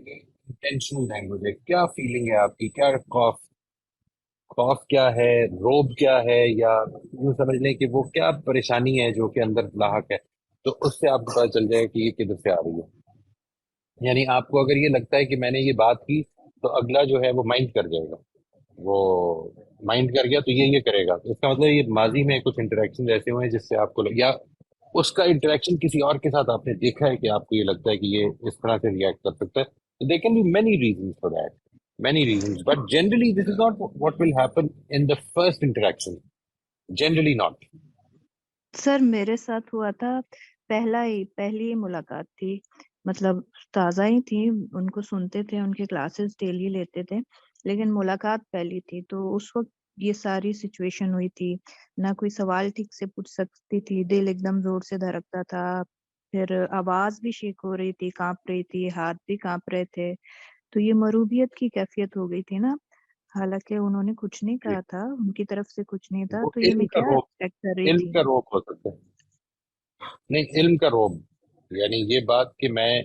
انٹینشنل لینگویج ہے. کیا فیلنگ ہے آپ کی؟ کیا خوف کیا ہے، روب کیا ہے، یا یوں سمجھ لیں کہ وہ کیا پریشانی ہے جو کہ اندر لاحق ہے. تو اس سے آپ کو پتہ چل جائے کہ یہ کدھر سے آ رہی ہے. یعنی آپ کو اگر یہ لگتا ہے کہ میں نے یہ بات کی تو اگلا جو ہے وہ مائنڈ کر جائے گا، وہ مائنڈ کر گیا تو یہ کرے گا. اس کا مطلب یہ ماضی میں کچھ انٹریکشن ایسے ہوئے ہیں جس سے آپ کو یا اس کا انٹریکشن کسی اور کے ساتھ آپ نے دیکھا ہے کہ آپ کو یہ لگتا ہے کہ یہ اس طرح سے ریئیکٹ کر سکتا ہے. There can be many reasons for that, many reasons, but generally this is not what will happen in the first interaction. Generally not. سر میرے ساتھ ہوا تھا پہلی ملاقات تھی، مطلب تازہ ہی تھی، ان کو سنتے تھے، ان کے کلاسز ڈیلی لیتے تھے، لیکن ملاقات پہلی تھی، تو اس وقت یہ ساری سچویشن ہوئی تھی، نہ کوئی سوال ٹھیک سے پوچھ سکتی تھی، دل ایک دم زور سے دھڑکتا تھا، پھر آواز بھی شیک ہو رہی تھی، کانپ رہی تھی، ہاتھ بھی کانپ رہے تھے، تو یہ مروبیت کی کیفیت ہو گئی تھی نا، حالانکہ انہوں نے کچھ نہیں کہا تھا، ان کی طرف سے کچھ نہیں تھا، وہ تو یہ میں کیا ایکسپیکٹ کر رہی علم تھی؟ کا روپ ہو سکتا ہے. نہیں، علم کا روب، یعنی یہ بات کہ میں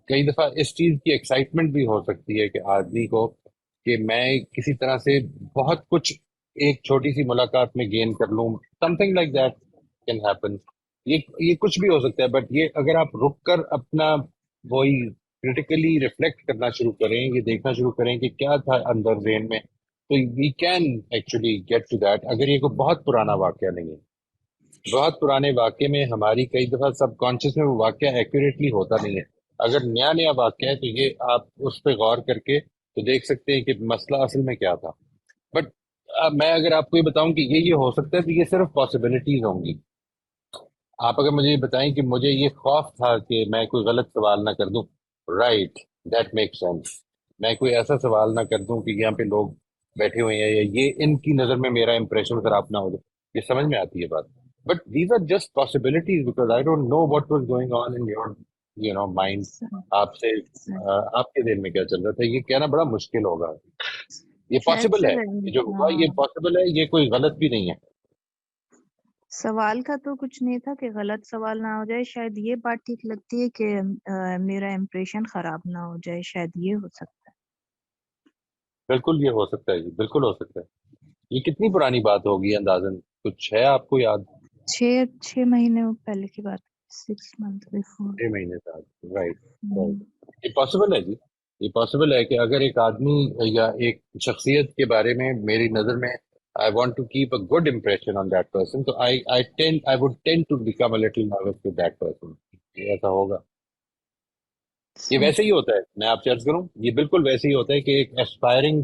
کئی دفعہ اس چیز کی ایکسائٹمنٹ بھی ہو سکتی ہے کہ آدمی کو کہ میں کسی طرح سے بہت کچھ ایک چھوٹی سی ملاقات میں گین کر لوں، some thing like that can happen. یہ کچھ بھی ہو سکتا ہے، بٹ یہ اگر آپ رک کر اپنا وہی کریٹیکلی ریفلیکٹ کرنا شروع کریں، یہ دیکھنا شروع کریں کہ کیا تھا اندر ذہن میں، تو we can actually get to that. اگر یہ کوئی بہت پرانا واقعہ نہیں ہے، بہت پرانے واقعے میں ہماری کئی دفعہ سب کانشیس میں وہ واقعہ ایکوریٹلی ہوتا نہیں ہے. اگر نیا نیا واقعہ ہے تو یہ آپ اس پہ غور کر کے تو دیکھ سکتے ہیں کہ مسئلہ اصل میں کیا تھا. بٹ میں اگر آپ کو یہ بتاؤں کہ یہ ہو سکتا ہے تو یہ صرف پاسبلٹیز ہوں گی. آپ اگر مجھے یہ بتائیں کہ مجھے یہ خوف تھا کہ میں کوئی غلط سوال نہ کر دوں، رائٹ، دیٹ میک سینس. میں کوئی ایسا سوال نہ کر دوں کہ یہاں پہ لوگ بیٹھے ہوئے ہیں یا یہ ان کی نظر میں میرا امپریشن خراب نہ ہو جائے. یہ سمجھ میں آتی ہے بات. But these are just possibilities because I don't know what was going on in your mind. آپ سے آپ کے دل میں کیا چل رہا تھا، یہ کہنا بڑا مشکل ہوگا. یہ شاید پاسبل ہے، سر، یہ جو ہوا یہ پاسبل ہے، یہ کوئی غلط بھی نہیں ہے. سوال کا تو کچھ نہیں تھا کہ غلط سوال نہ ہو جائے، شاید یہ بات ٹھیک لگتی ہے کہ میرا امپریشن خراب نہ ہو جائے، شاید یہ ہو سکتا ہے. بالکل یہ ہو سکتا ہے جی، بالکل ہو سکتا ہے. یہ کتنی پرانی بات ہوگی اندازن، کچھ ہے آپ کو یاد؟ 6 مہینے پہلے کی بات، 6 months before. 6 مہینے بعد، رائٹ. یہ پاسبل ہے جی، یہ پاسبل ہے کہ اگر ایک آدمی یا ایک شخصیت کے بارے میں میری نظر میں I want to keep a good impression on that person, so I would tend to become a little nervous with that person. یہ ایسا ہوگا. یہ ویسے ہی ہوتا ہے، میں آپ سے عرض کروں، یہ بالکل ویسے ہی ہوتا ہے کہ ایک اسپائرنگ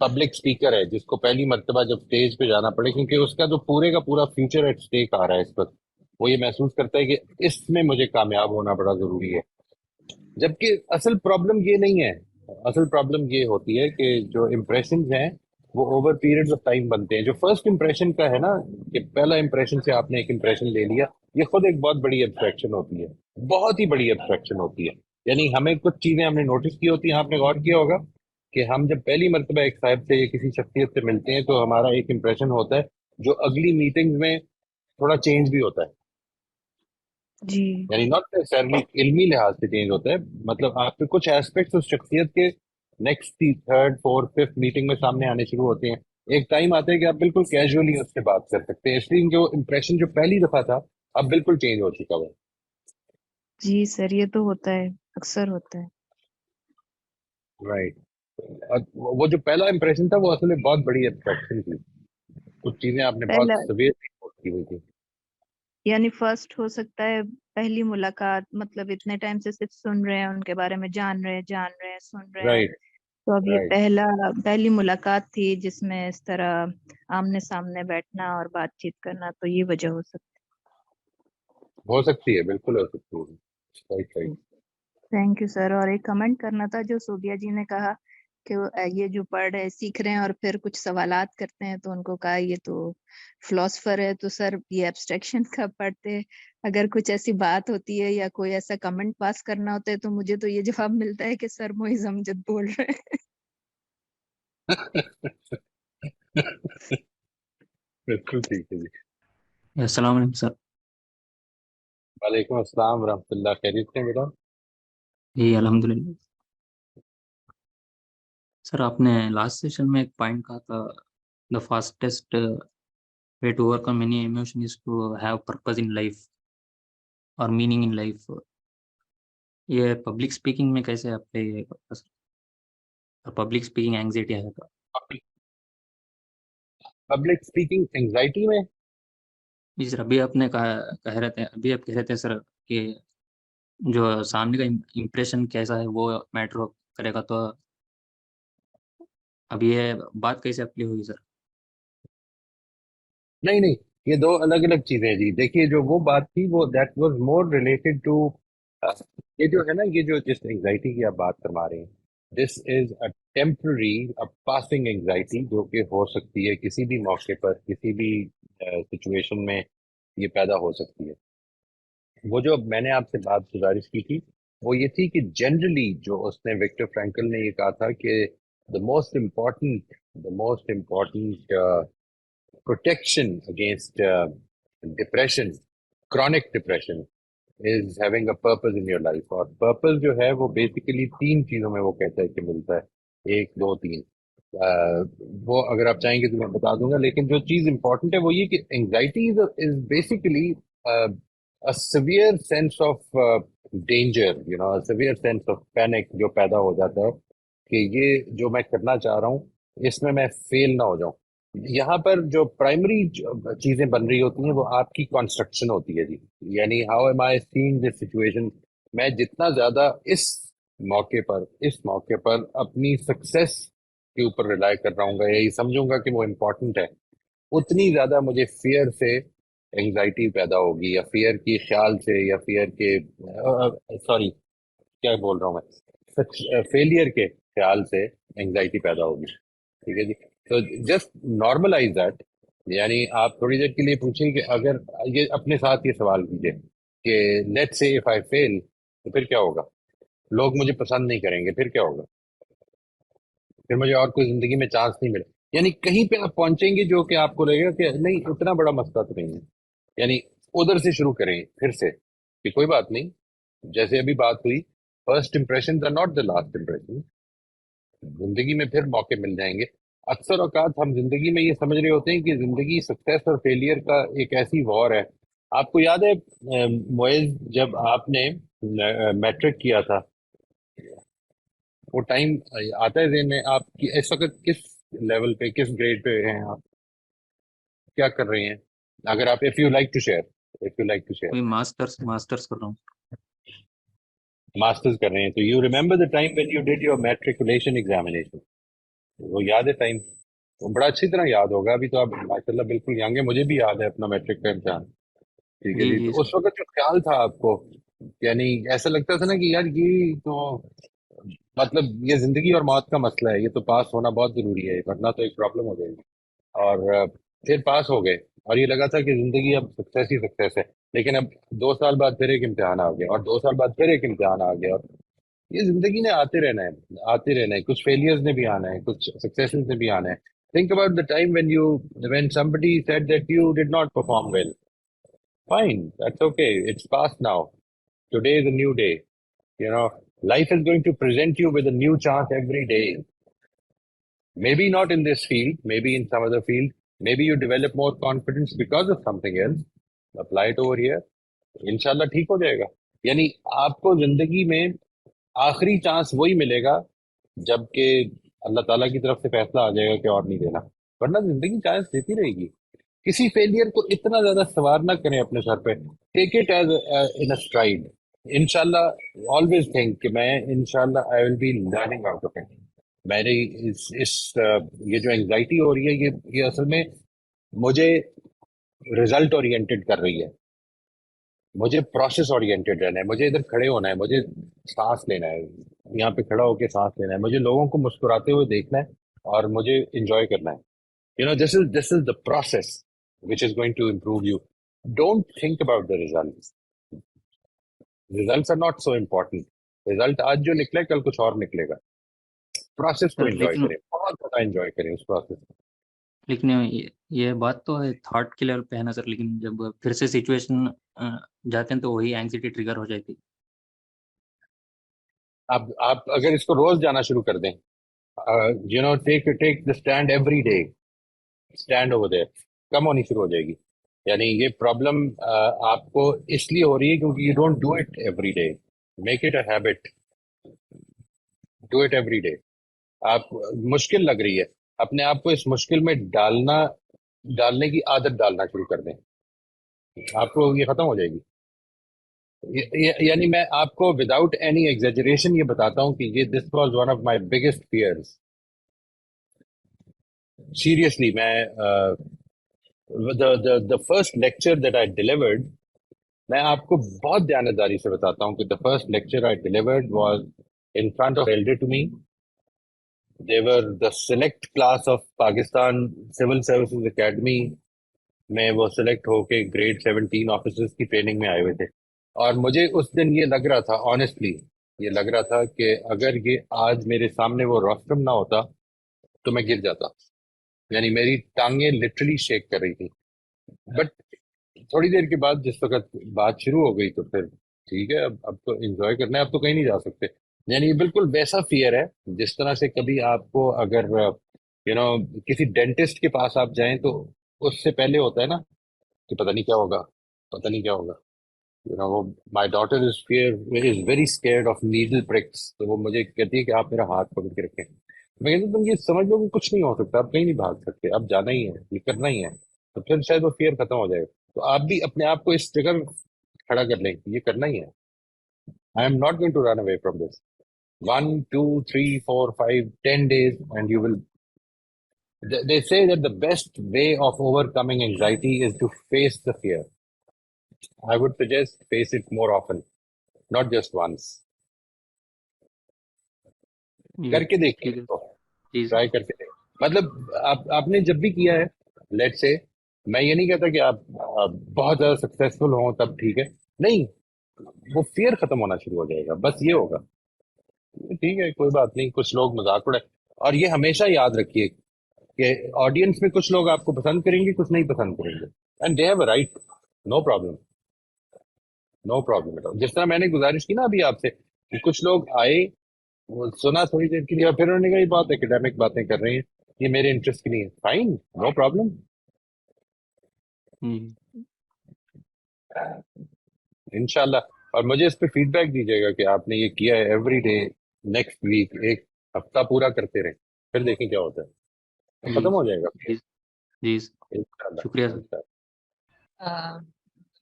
پبلک اسپیکر ہے جس کو پہلی مرتبہ جب اسٹیج پہ جانا پڑے، کیونکہ اس کا تو پورے کا پورا فیوچر ایٹ اسٹیک آ رہا ہے اس وقت، وہ یہ محسوس کرتا ہے کہ اس میں مجھے کامیاب ہونا بڑا ضروری ہے. جبکہ اصل پرابلم یہ نہیں ہے. اصل پرابلم یہ ہوتی ہے کہ جو امپریشنز ہیں وہ اوور پیریڈ آف ٹائم بنتے ہیں. جو فرسٹ امپریشن کا ہے نا، کہ پہلا امپریشن سے آپ نے ایک امپریشن لے لیا، یہ خود ایک بہت بڑی ایبسٹریکشن ہوتی ہے، بہت ہی بڑی ایبسٹریکشن ہوتی ہے. یعنی ہمیں کچھ چیزیں ہم نے نوٹس کی ہوتی ہیں، آپ نے غور کیا ہوگا کہ ہم جب پہلی مرتبہ ایک صاحب سے یا کسی شخصیت سے ملتے ہیں تو ہمارا ایک امپریشن ہوتا ہے جو اگلی میٹنگ میں تھوڑا چینج بھی ہوتا ہے. جی یعنی ناٹ نیسیسرلی علمی لحاظ سے چینج ہوتا ہے، مطلب آپ کے کچھ ایسپیکٹس اس شخصیت کے next third fourth fifth meeting میں سامنے آنے شروع ہوتے ہیں. ایک ٹائم آتا ہے کہ آپ بالکل کیجولی اس سے بات کر سکتے ہیں، اس لیے جو امپریشن جو پہلی دفعہ تھا اب بالکل چینج ہو چکا ہوا ہے. جی سر، یہ تو ہوتا ہے، اکثر ہوتا ہے. رائٹ. وہ جو پہلا امپریشن تھا وہ اصل میں بہت بڑی ایبسٹریکشن تھی، کچھ چیزیں آپ نے بہت پہلا سویرلی نوٹ کی ہوئی تھی. یعنی فرسٹ ہو سکتا ہے پہلی ملاقات، مطلب اتنے ٹائم سے صرف سن رہے ہیں ان کے بارے میں، جان رہے ہیں، سن رہے ہیں، رائٹ تو اب یہ رائٹ پہلی ملاقات تھی جس میں اس طرح آمنے سامنے بیٹھنا اور بات چیت کرنا، تو یہ وجہ ہو ہو سکتی ہے، بالکل ہو سکتی ہے. Right right. سکتی. Thank you sir. اور ایک کمنٹ کرنا تھا جو صوبیہ جی نے کہا کہ یہ جو پڑھ رہے سیکھ رہے ہیں اور پھر کچھ سوالات کرتے ہیں، تو ان کو کہا یہ تو فلاسفر ہے. تو سر یہ ایبسٹریکشن کا پڑھتے، اگر کچھ ایسی بات ہوتی ہے یا کوئی ایسا کمنٹ پاس کرنا ہوتا ہے تو مجھے تو یہ جواب ملتا ہے کہ سر موئز امجد بول رہے ہیں. بالکل ٹھیک ہے جی. السلام علیکم سر. وعلیکم السلام ورحمۃ اللہ. خیریت سے ہیں بیٹا؟ جی الحمد للہ. سر آپ نے لاسٹ سیشن میں ایک پوائنٹ کہا تھا، the fastest way to overcome any emotion is to have purpose in life اور میننگ ان لائف. یہ پبلک اسپیکنگ میں کیسے اپلائی ہے سر؟ پبلک اسپیکنگ اینگزائٹی ہے تو پبلک اسپیکنگ انگزائٹی میں جی سر، ابھی آپ نے کہہ رہے تھے سر کہ جو سامنے کا امپریشن کیسا ہے وہ میٹر کرے گا، تو اب یہ بات کیسے اپلائی ہوگی سر؟ نہیں یہ دو الگ الگ چیزیں ہیں جی. دیکھیے جو وہ بات تھی وہ that was more related to یہ جو ہے نا یہ جو جس انگزائٹی کی آپ بات فرما رہے ہیں دس از اے ٹیمپرری پاسنگ انگزائٹی جو کہ ہو سکتی ہے کسی بھی موقع پر کسی بھی سچویشن میں یہ پیدا ہو سکتی ہے. وہ جو میں نے آپ سے بات گزارش کی تھی وہ یہ تھی کہ جنرلی جو اس نے وکٹر فرینکل نے یہ کہا تھا کہ the most important protection against depression, chronic depression is having a purpose in your life. اور purpose جو ہے وہ basically تین چیزوں میں وہ کہتا ہے کہ ملتا ہے 1 2 3. وہ اگر آپ چاہیں گے تو میں بتا دوں گا لیکن جو چیز امپورٹنٹ ہے وہ یہ کہ anxiety is basically a severe sense of danger, a severe sense of panic جو پیدا ہو جاتا ہے کہ یہ جو میں کرنا چاہ رہا ہوں اس میں فیل نہ ہو جاؤں. یہاں پر جو پرائمری چیزیں بن رہی ہوتی ہیں وہ آپ کی کنسٹرکشن ہوتی ہے جی. یعنی how am I seeing this situation. میں جتنا زیادہ اس موقع پر اپنی سکسیس کے اوپر ریلائی کر رہا ہوں گا یا یہ سمجھوں گا کہ وہ امپورٹنٹ ہے اتنی زیادہ مجھے فیئر سے انگزائٹی پیدا ہوگی یا فیئر کی خیال سے یا فیئر کے سوری کیا بول رہا ہوں میں فیلئر کے خیال سے انگزائٹی پیدا ہوگی. ٹھیک ہے جی. تو جسٹ نارملائز دیٹ. یعنی آپ تھوڑی دیر کے لیے پوچھیں کہ اگر یہ اپنے ساتھ یہ سوال کیجیے کہ لیٹ سے اف آئی فیل تو پھر کیا ہوگا. لوگ مجھے پسند نہیں کریں گے پھر کیا ہوگا. پھر مجھے اور کوئی زندگی میں چانس نہیں ملے. یعنی کہیں پہ آپ پہنچیں گے جو کہ آپ کو لگے گا کہ نہیں اتنا بڑا مسئلہ تو نہیں ہے. یعنی ادھر سے شروع کریں پھر سے کہ کوئی بات نہیں. جیسے ابھی بات ہوئی first impression are not the last impression. زندگی میں پھر موقع مل جائیں گے. اکثر اوقات ہم زندگی میں یہ سمجھ رہے ہوتے ہیں کہ زندگی سکسیس اور فیلئر کا ایک ایسی وار ہے. آپ کو یاد ہے معیز جب آپ نے میٹرک کیا تھا وہ ٹائم آتا ہے ذہن میں آپ کی اس وقت کس لیول پہ کس گریڈ پہ ہیں آپ کیا کر رہے ہیں اگر آپ if you like to share کوئی ماسٹرز کر رہا ہوں. ماسٹرز کر رہے ہیں تو you remember the time when you did your matriculation examination. وہ یاد ہے ٹائم وہ بڑا اچھی طرح یاد ہوگا. ابھی تو آپ ماشاء اللہ بالکل ینگ ہیں. مجھے بھی یاد ہے اپنا میٹرک کا امتحان. ٹھیک ہے جی جی. جی تو اس وقت جو خیال تھا آپ کو یعنی ایسا لگتا تھا نا کہ یار یہ تو مطلب یہ زندگی اور موت کا مسئلہ ہے. یہ تو پاس ہونا بہت ضروری ہے ورنہ تو ایک پرابلم ہو گئی. اور پھر پاس ہو گئے اور یہ لگا تھا کہ زندگی اب سکسیس ہی سکسیس ہے. لیکن اب 2 سال بعد پھر ایک امتحان آ گیا اور 2 سال بعد پھر ایک امتحان آ گیا. اور یہ زندگی نے آتے رہنا ہے. کچھ فیلئرز نے بھی آنا ہے کچھ سکسیسز نے بھی آنا ہے. Think about the time when somebody said that you did not perform well. Fine, that's okay. It's past now. Today is a new day. Life is going to present you with a new chance every day. Maybe not in this field, maybe in some other field. Maybe you develop more confidence because of something else. Apply it over here. انشاءاللہ ٹھیک ہو جائے گا. یعنی آپ کو زندگی میں آخری chance وہی ملے گا جب کہ اللہ تعالیٰ کی طرف سے فیصلہ آ جائے گا کہ اور نہیں دینا. ورنہ زندگی چانس دیتی رہے گی. کسی فیلئر کو اتنا زیادہ سوار نہ کریں اپنے سر پہ. Take it as in a stride. انشاءاللہ آلویز تھنک کہ میں انشاءاللہ I will be learning out of it. میری یہ جو انگزائٹی ہو رہی ہے یہ اصل میں مجھے ریزلٹ اورینٹیڈ کر رہی ہے. مجھے پروسیس اورینٹیڈ رہنا ہے. مجھے ادھر کھڑے ہونا ہے. مجھے سانس لینا ہے. یہاں پہ کھڑا ہو کے سانس لینا ہے. مجھے لوگوں کو مسکراتے ہوئے دیکھنا ہے اور مجھے انجوائے کرنا ہے. This is the process which is going to improve you. Don't think about the results. Results are not so important. Result آج جو نکلے کل کچھ اور نکلے گا. پروسیس کو انجوائے کریں. بہت زیادہ انجوائے کریں اس پروسیس کو. لیکن یہ بات تو ہے تھاٹ کے لیول پہ ہے نا سر. لیکن جب پھر سے سچویشن جاتے ہیں تو وہی اینگزائٹی ٹریگر ہو جاتی. آپ اگر اس کو روز جانا شروع کر دیں take the stand every day. Stand over there. کم ہونی شروع ہو جائے گی. یعنی یہ پرابلم آپ کو اس لیے ہو رہی ہے کیونکہ you don't do it every day. Make it a habit. Do it every day. آپ مشکل لگ رہی ہے اپنے آپ کو اس مشکل میں ڈالنے کی عادت ڈالنا شروع کر دیں. آپ کو یہ ختم ہو جائے گی. یعنی میں آپ کو وداؤٹ اینی ایگزیجریشن یہ بتاتا ہوں کہ یہ this was one of my biggest fears. Seriously میں the first lecture that I delivered, میں آپ کو بہت دیانتداری سے بتاتا ہوں کہ the first lecture I delivered was in front of elder to me. They were the select class of Pakistan Civil Services Academy میں وہ سلیکٹ ہو کے گریڈ 17 آفیسرز کی ٹریننگ میں آئے ہوئے تھے. اور مجھے اس دن یہ لگ رہا تھا، آنیسٹلی یہ لگ رہا تھا کہ اگر یہ آج میرے سامنے وہ روسٹرم نہ ہوتا تو میں گر جاتا. یعنی میری ٹانگیں لٹرلی شیک کر رہی تھی. بٹ تھوڑی دیر کے بعد جس وقت بات شروع ہو گئی تو پھر ٹھیک ہے، اب تو انجوائے کرنا ہے، اب تو کہیں نہیں جا سکتے. یعنی یہ بالکل ویسا فیئر ہے جس طرح سے کبھی آپ کو اگر کسی ڈینٹسٹ کے پاس آپ جائیں تو اس سے پہلے ہوتا ہے نا کہ پتہ نہیں کیا ہوگا، پتہ نہیں کیا ہوگا. My daughter is very scared of needle perks. تو وہ مجھے کہتی ہے کہ آپ میرا ہاتھ پکڑ کے رکھیں. میں کہتا ہوں تم یہ سمجھ لو کہ کچھ نہیں ہو سکتا، آپ کہیں نہیں بھاگ سکتے، اب جانا ہی ہے، یہ کرنا ہی ہے. تو پھر شاید وہ فیئر ختم ہو جائے. تو آپ بھی اپنے آپ کو اس جگہ کھڑا کر لیں کہ یہ کرنا ہی ہے. I am not going to run away from this. 1 2 3 4 5 10 days and you will. They say that the best way of overcoming anxiety is to face the fear. I would suggest face it more often, not just once. کر کے دیکھیں اس کو، try کر کے دیکھیں. مطلب آپ نے جب بھی کیا ہے، لیٹ سے میں یہ نہیں کہتا کہ آپ بہت زیادہ سکسیسفل ہوں تب ٹھیک ہے، نہیں، وہ فیئر ختم ہونا شروع ہو جائے گا. بس یہ ہوگا، ٹھیک ہے کوئی بات نہیں. کچھ لوگ مذاق اڑائے، اور یہ ہمیشہ یاد رکھیے کہ آڈینس میں کچھ لوگ آپ کو پسند کریں گے، کچھ نہیں پسند کریں گے. And they have a right. No problem, no problem. جس طرح میں نے گزارش کی نا ابھی آپ سے کہ کچھ لوگ آئے، وہ سنا تھوڑی دیر کے لیے، اور پھر انہوں نے کہا یہ بہت اکیڈیمک باتیں کر رہے ہیں، یہ میرے انٹرسٹ کی نہیں ہے. Fine, no problem. انشاءاللہ. اور مجھے اس پہ فیڈ بیک دیجیے گا کہ آپ نے یہ کیا ہے ایوری ڈے. نیکسٹ ویک ایک ہفتہ پورا کرتے رہیں، پھر دیکھیں کیا ہوتا ہے، ختم ہو جائے گا. جی انشاءاللہ. شکریہ سر. انشاءاللہ.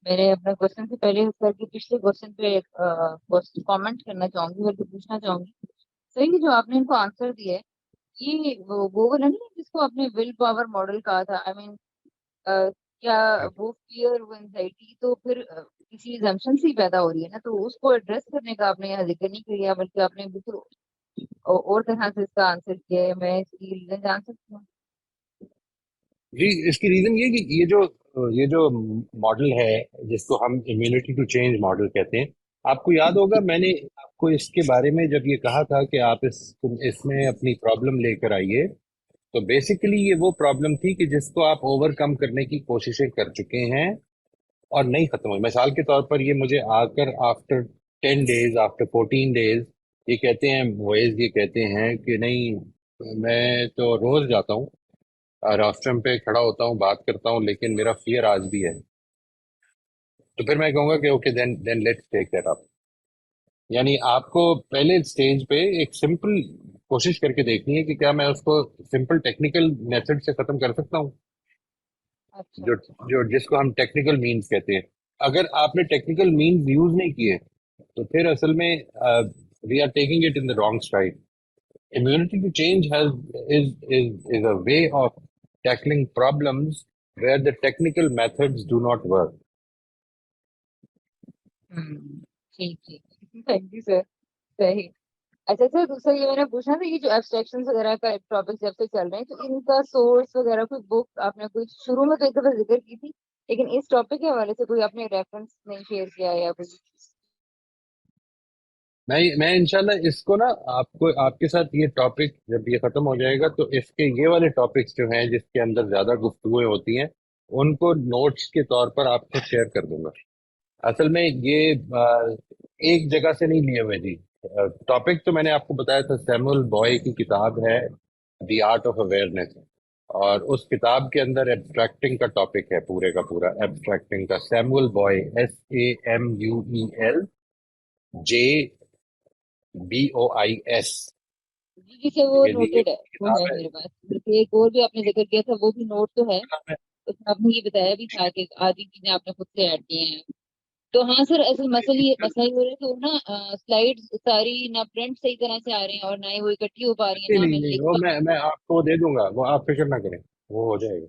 میرے اپنے کوشچن سے پہلے سر کے پچھلے کوشچن پہ کامنٹ کرنا چاہوں گی، بلکہ پوچھنا چاہوں گی. سر یہ جو آپ نے ان کو آنسر دیا ہے، یہ وہ والا نہیں ہے جس کو آپ نے ول پاور ماڈل کہا تھا؟ آئی مین کیا وہ فیئر، وہ انزائٹی تو پھر کسی ایگزمپشن سے ہی پیدا ہو رہی ہے نا؟ تو اس کو ایڈریس کرنے کا آپ نے یہاں ذکر نہیں کیا، بلکہ آپ نے بالکل اور طرح سے اس کا آنسر کیا ہے. میں اس کی ریزن جان سکتی ہوں؟ جی، اس کی ریزن یہ کہ یہ جو ماڈل ہے جس کو ہم امیونٹی ٹو چینج ماڈل کہتے ہیں، آپ کو یاد ہوگا میں نے آپ کو اس کے بارے میں جب یہ کہا تھا کہ آپ اس میں اپنی پرابلم لے کر آئیے، تو بیسیکلی یہ وہ پرابلم تھی کہ جس کو آپ اوور کم کرنے کی کوششیں کر چکے ہیں اور نہیں ختم ہوئی. مثال کے طور پر یہ مجھے آ کر آفٹر 10 days، آفٹر 14 days یہ کہتے ہیں، موئز یہ کہتے ہیں کہ نہیں، میں تو روز جاتا ہوں، راسٹرم پہ کھڑا ہوتا ہوں، بات کرتا ہوں، لیکن میرا فیئر آج بھی ہے. تو پھر میں کہوں گا کہ okay then let's take that up. یعنی آپ کو پہلے اسٹیج پہ ایک سمپل کوشش کر کے دیکھنی ہے کہ کیا میں اس کو سمپل ٹیکنیکل میتھڈ سے ختم کر سکتا ہوں، جو جس کو ہم ٹیکنیکل مینز کہتے ہیں. اگر آپ نے ٹیکنیکل مینز یوز نہیں کیے تو پھر اصل میں we are taking it in the wrong side. Immunity to change is a way of tackling problems where the technical methods do not work. ٹھیک ٹھیک، تھینک یو سر. صحیح. اچھا سر، دوسرا یہ میں نے پوچھنا تھا، یہ جو ایبسٹریکشن وغیرہ کا ٹاپک جب سے چل رہے ہیں، تو ان کا سورس وغیرہ کوئی بک آپ نے کوئی شروع میں تو ایک دفعہ ذکر کی تھی، لیکن اس ٹاپک کے حوالے سے کوئی آپ نے ریفرنس نہیں شیئر کیا یا کوئی؟ میں انشاءاللہ اس کو نا آپ کے ساتھ یہ ٹاپک جب یہ ختم ہو جائے گا تو اس کے یہ والے ٹاپکس جو ہیں جس کے اندر زیادہ گفتگویں ہوتی ہیں ان کو نوٹس کے طور پر آپ کو شیئر کر دوں گا. اصل میں یہ ایک جگہ سے نہیں لیے ہوئے جی. ٹاپک تو میں نے آپ کو بتایا تھا، سیمول بوائے کی کتاب ہے دی آرٹ آف اویئرنیس، اور اس کتاب کے اندر ایبسٹریکٹنگ کا ٹاپک ہے پورے کا پورا. ایبسٹریکٹنگ کا سیمول بوائے SAMUEL JBOIS. جی سے وہ نوٹڈ ہے، وہ ہے میرے پاس. بلکہ ایک اور بھی آپ نے ذکر کیا تھا، وہ بھی نوٹ تو ہے. اس میں آپ نے یہ بتایا بھی تھا کہ آدھی چیزیں آپ نے خود سے ایڈ کی ہیں. تو ہاں سر، اصل مسئلہ یہ ہو رہا ہے کہ وہ نا سلائیڈ ساری نہ پرنٹ صحیح طرح سے آ رہی ہیں اور نہ ہی وہ اکٹھی ہو پا رہی ہیں، نہ میں نہیں لکھ وہ پا رہی میں آپ کو دے دوں گا، وہ آپ فکر نہ کریں، وہ ہو جائے گا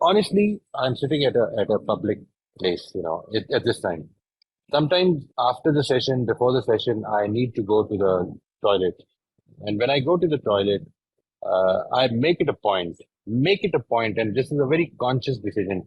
honestly I'm sitting at a public place, at this time. Sometimes after the session, before the session, I need to go to the toilet. And when I go to the toilet, I make it a point, and this is a very conscious decision,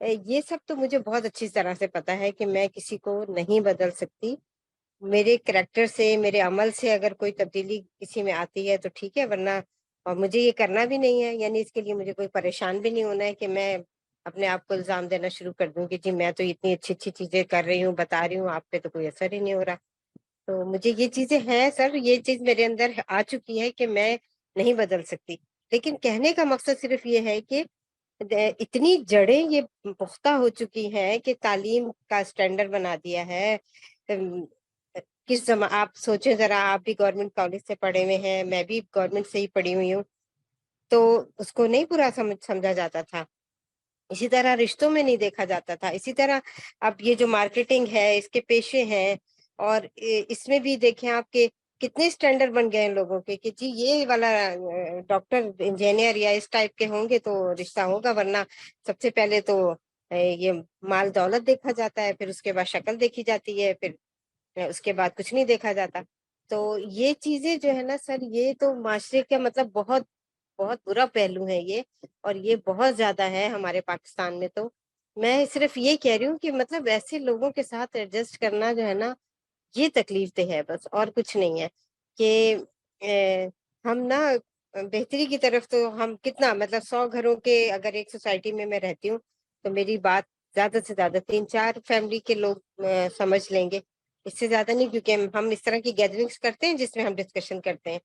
یہ سب تو مجھے بہت اچھی طرح سے پتا ہے کہ میں کسی کو نہیں بدل سکتی. میرے کریکٹر سے، میرے عمل سے اگر کوئی تبدیلی کسی میں آتی ہے تو ٹھیک ہے، ورنہ اور مجھے یہ کرنا بھی نہیں ہے. یعنی اس کے لیے مجھے کوئی پریشان بھی نہیں ہونا ہے کہ میں اپنے آپ کو الزام دینا شروع کر دوں کہ جی میں تو اتنی اچھی اچھی چیزیں کر رہی ہوں، بتا رہی ہوں، آپ پہ تو کوئی اثر ہی نہیں ہو رہا. تو مجھے یہ چیزیں ہیں سر، یہ چیز میرے اندر آ چکی ہے کہ میں نہیں بدل سکتی. لیکن کہنے کا مقصد صرف یہ ہے کہ اتنی جڑیں یہ پختہ ہو چکی ہیں کہ تعلیم کا اسٹینڈرڈ بنا دیا ہے. کس آپ سوچیں ذرا، آپ بھی گورنمنٹ کالج سے پڑھے ہوئے ہیں، میں بھی گورنمنٹ سے ہی پڑھی ہوئی ہوں، تو اس کو نہیں پورا سمجھا جاتا تھا. اسی طرح رشتوں میں نہیں دیکھا جاتا تھا. اسی طرح اب یہ جو مارکیٹنگ ہے، اس کے پیشے ہیں، اور اس میں بھی دیکھیں آپ کے کتنے اسٹینڈرڈ بن گئے ہیں لوگوں کے کہ جی یہ والا ڈاکٹر انجینئر یا اس ٹائپ کے ہوں گے تو رشتہ ہوگا، ورنہ سب سے پہلے تو یہ مال دولت دیکھا جاتا ہے، پھر اس کے بعد شکل دیکھی جاتی ہے، پھر اس کے بعد کچھ نہیں دیکھا جاتا. تو یہ چیزیں جو ہے نا سر، یہ تو معاشرے کا مطلب بہت بہت برا پہلو ہے یہ، اور یہ بہت زیادہ ہے ہمارے پاکستان میں. تو میں صرف یہ کہہ رہی ہوں کہ مطلب ایسے لوگوں کے ساتھ ایڈجسٹ کرنا جو ہے نا، یہ تکلیف دہ ہے بس، اور کچھ نہیں ہے. کہ ہم نا بہتری کی طرف تو ہم کتنا مطلب 100 گھروں کے اگر ایک سوسائٹی میں رہتی ہوں تو میری بات زیادہ سے زیادہ 3-4 فیملی کے لوگ سمجھ لیں گے، اس سے زیادہ نہیں. کیونکہ ہم اس طرح کی گیدرنگس کرتے ہیں جس میں ہم ڈسکشن کرتے ہیں.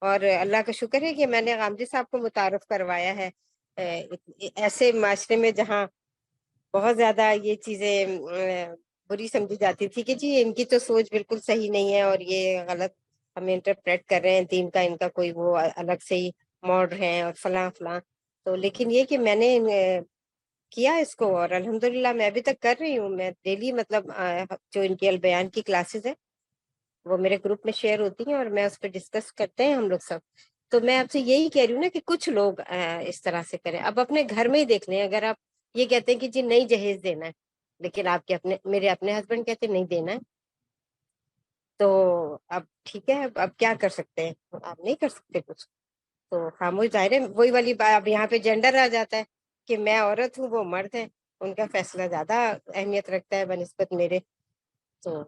اور اللہ کا شکر ہے کہ میں نے غامدی صاحب کو متعارف کروایا ہے ایسے معاشرے میں جہاں بہت زیادہ یہ چیزیں بری سمجھی جاتی تھی کہ جی ان کی تو سوچ بالکل صحیح نہیں ہے اور یہ غلط ہمیں انٹرپریٹ کر رہے ہیں دین کا، ان کا کوئی وہ الگ سے ہی موڈ ہے اور فلاں فلاں. تو لیکن یہ کہ میں نے کیا اس کو، اور الحمدللہ میں ابھی تک کر رہی ہوں. میں ڈیلی مطلب جو ان کی البیان کی کلاسز ہے وہ میرے گروپ میں شیئر ہوتی ہیں اور میں اس پہ ڈسکس کرتے ہیں ہم لوگ سب. تو میں آپ سے یہی کہہ رہی ہوں نا کہ کچھ لوگ اس طرح سے کریں. اب اپنے گھر میں ہی دیکھ لیں، اگر آپ یہ کہتے ہیں کہ جی نہیں جہیز دینا ہے، لیکن آپ کے میرے اپنے ہسبینڈ کہتے ہیں نہیں دینا ہے، تو اب ٹھیک ہے، اب کیا کر سکتے ہیں؟ آپ نہیں کر سکتے کچھ. تو خاموش ظاہر ہے وہی والی بات، اب یہاں پہ جینڈر آ جاتا ہے کہ میں عورت ہوں وہ مرد ہے، ان کا فیصلہ زیادہ اہمیت رکھتا ہے بنسبت میرے. تو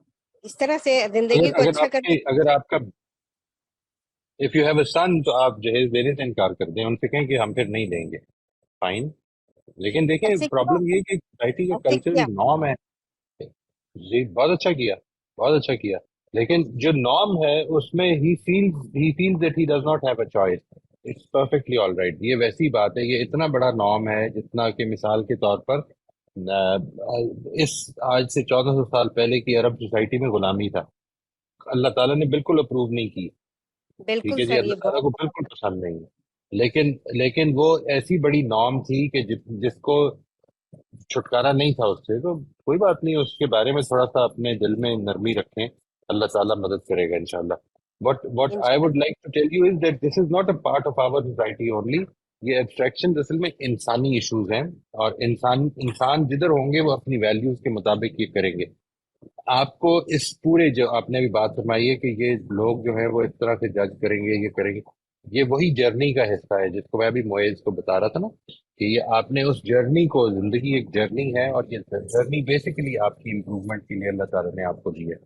اس طرح سے زندگی کو اچھا کرنے. اگر آپ کا اف یو ہیو اے سن تو آپ جہیز دینے سے انکار کر دیں، ان سے کہیں کہ ہم پھر نہیں دیں گے، فائن. لیکن دیکھیں ایسے کیا پرابلم یہ کہ سوسائٹی کا ایسے کلچرل کیا نارم ہے. جی بہت اچھا کیا، بہت اچھا کیا. لیکن جو نارم ہے اس میں he feels that he does not have a choice. It's perfectly all right. یہ ویسی بات ہے، یہ اتنا بڑا نارم ہے جتنا کہ مثال کے طور پر اس آج سے 1400 سال پہلے کی عرب سوسائٹی میں غلامی تھا. اللہ تعالیٰ نے بالکل اپروو نہیں کی، ٹھیک بالکل ہے جی، سر، اللہ یہ تعالیٰ کو بہت بالکل پسند نہیں ہے. لیکن وہ ایسی بڑی نارم تھی کہ جس کو چھٹکارا نہیں تھا اس سے. تو کوئی بات نہیں، اس کے بارے میں تھوڑا سا اپنے دل میں نرمی رکھیں، اللہ تعالیٰ مدد کرے گا انشاءاللہ. What I would انشاءاللہ. like to tell you is that this is not a part of our society only. یہ ایبسٹریکشن اصل میں انسانی ایشوز ہیں، اور انسان جدھر ہوں گے وہ اپنی ویلیوز کے مطابق یہ کریں گے. آپ کو اس پورے جو آپ نے ابھی بات فرمائی ہے کہ یہ لوگ جو ہیں وہ اس طرح سے جج کریں گے، یہ کریں گے، یہ وہی جرنی کا حصہ ہے جس کو میں ابھی معیز کو بتا رہا تھا نا، کہ یہ آپ نے اس جرنی کو، زندگی ایک جرنی ہے اور یہ جرنی بیسیکلی آپ کی امپروومنٹ کے لیے اللہ تعالیٰ نے آپ کو دی ہے.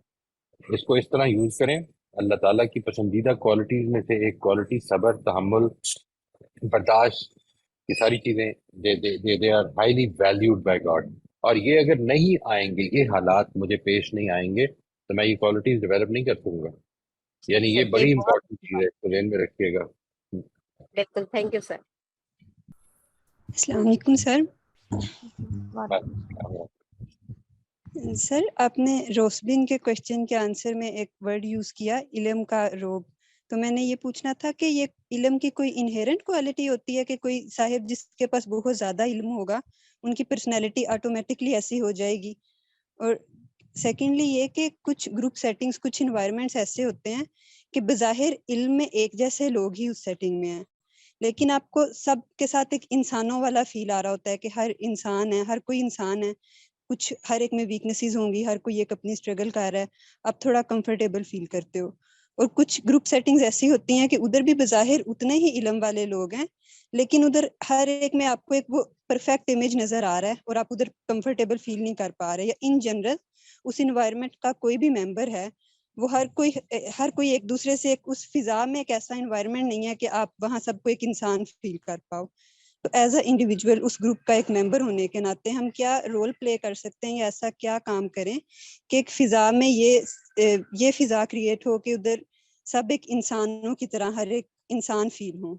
اس کو اس طرح یوز کریں. اللہ تعالیٰ کی پسندیدہ کوالٹیز میں سے ایک کوالٹی صبر، تحمل، برداشت، یہ ساری چیزیں they are highly valued by God. اور یہ اگر نہیں آئیں گے، یہ حالات مجھے پیش نہیں آئیں گے تو میں یہ کوالٹیز ڈیولپ نہیں کر سکوں گا. یعنی یہ سر یہ بڑی بہت امپورٹنٹ چیز ہے، اس کو ذہن میں رکھیے گا. بالکل. تھینک یو سر. السلام علیکم سر. سر آپ نے روسبین کے کوشچن کے آنسر میں ایک ورڈ یوز کیا، علم کا روب. تو میں نے یہ پوچھنا تھا کہ یہ علم کی کوئی انہیرنٹ کوالٹی ہوتی ہے کہ کوئی صاحب جس کے پاس بہت زیادہ علم ہوگا ان کی پرسنالٹی آٹومیٹکلی ایسی ہو جائے گی؟ اور سیکنڈلی یہ کہ کچھ گروپ سیٹنگز، کچھ انوائرمنٹس ایسے ہوتے ہیں کہ بظاہر علم میں ایک جیسے لوگ ہی اس سیٹنگ میں ہیں، لیکن آپ کو سب کے ساتھ ایک انسانوں والا فیل آ رہا ہوتا ہے کہ ہر انسان ہے، ہر کوئی انسان ہے، کچھ ہر ایک میں ویکنیسز ہوں گی، ہر کوئی ایک اپنی اسٹرگل کر رہا ہے، آپ تھوڑا کمفرٹیبل فیل کرتے ہو. اور کچھ گروپ سیٹنگز ایسی ہوتی ہیں کہ ادھر بھی بظاہر اتنے ہی علم والے لوگ ہیں لیکن ادھر ہر ایک میں آپ کو ایک وہ پرفیکٹ امیج نظر آ رہا ہے اور آپ ادھر کمفرٹیبل فیل نہیں کر پا رہے، یا ان جنرل اس انوائرمنٹ کا کوئی بھی ممبر ہے وہ ہر کوئی ایک دوسرے سے اس فضا میں ایک ایسا انوائرمنٹ نہیں ہے کہ آپ وہاں سب کو ایک انسان فیل کر پاؤ. تو ایز اے انڈیویجول اس گروپ کا ایک ممبر ہونے کے ناطے ہم کیا رول پلے کر سکتے ہیں یا ایسا کیا کام کریں کہ ایک فضا میں یہ فضا کریٹ ہو کہ ادھر سب ایک انسانوں کی طرح ہر ایک انسان فیل ہو.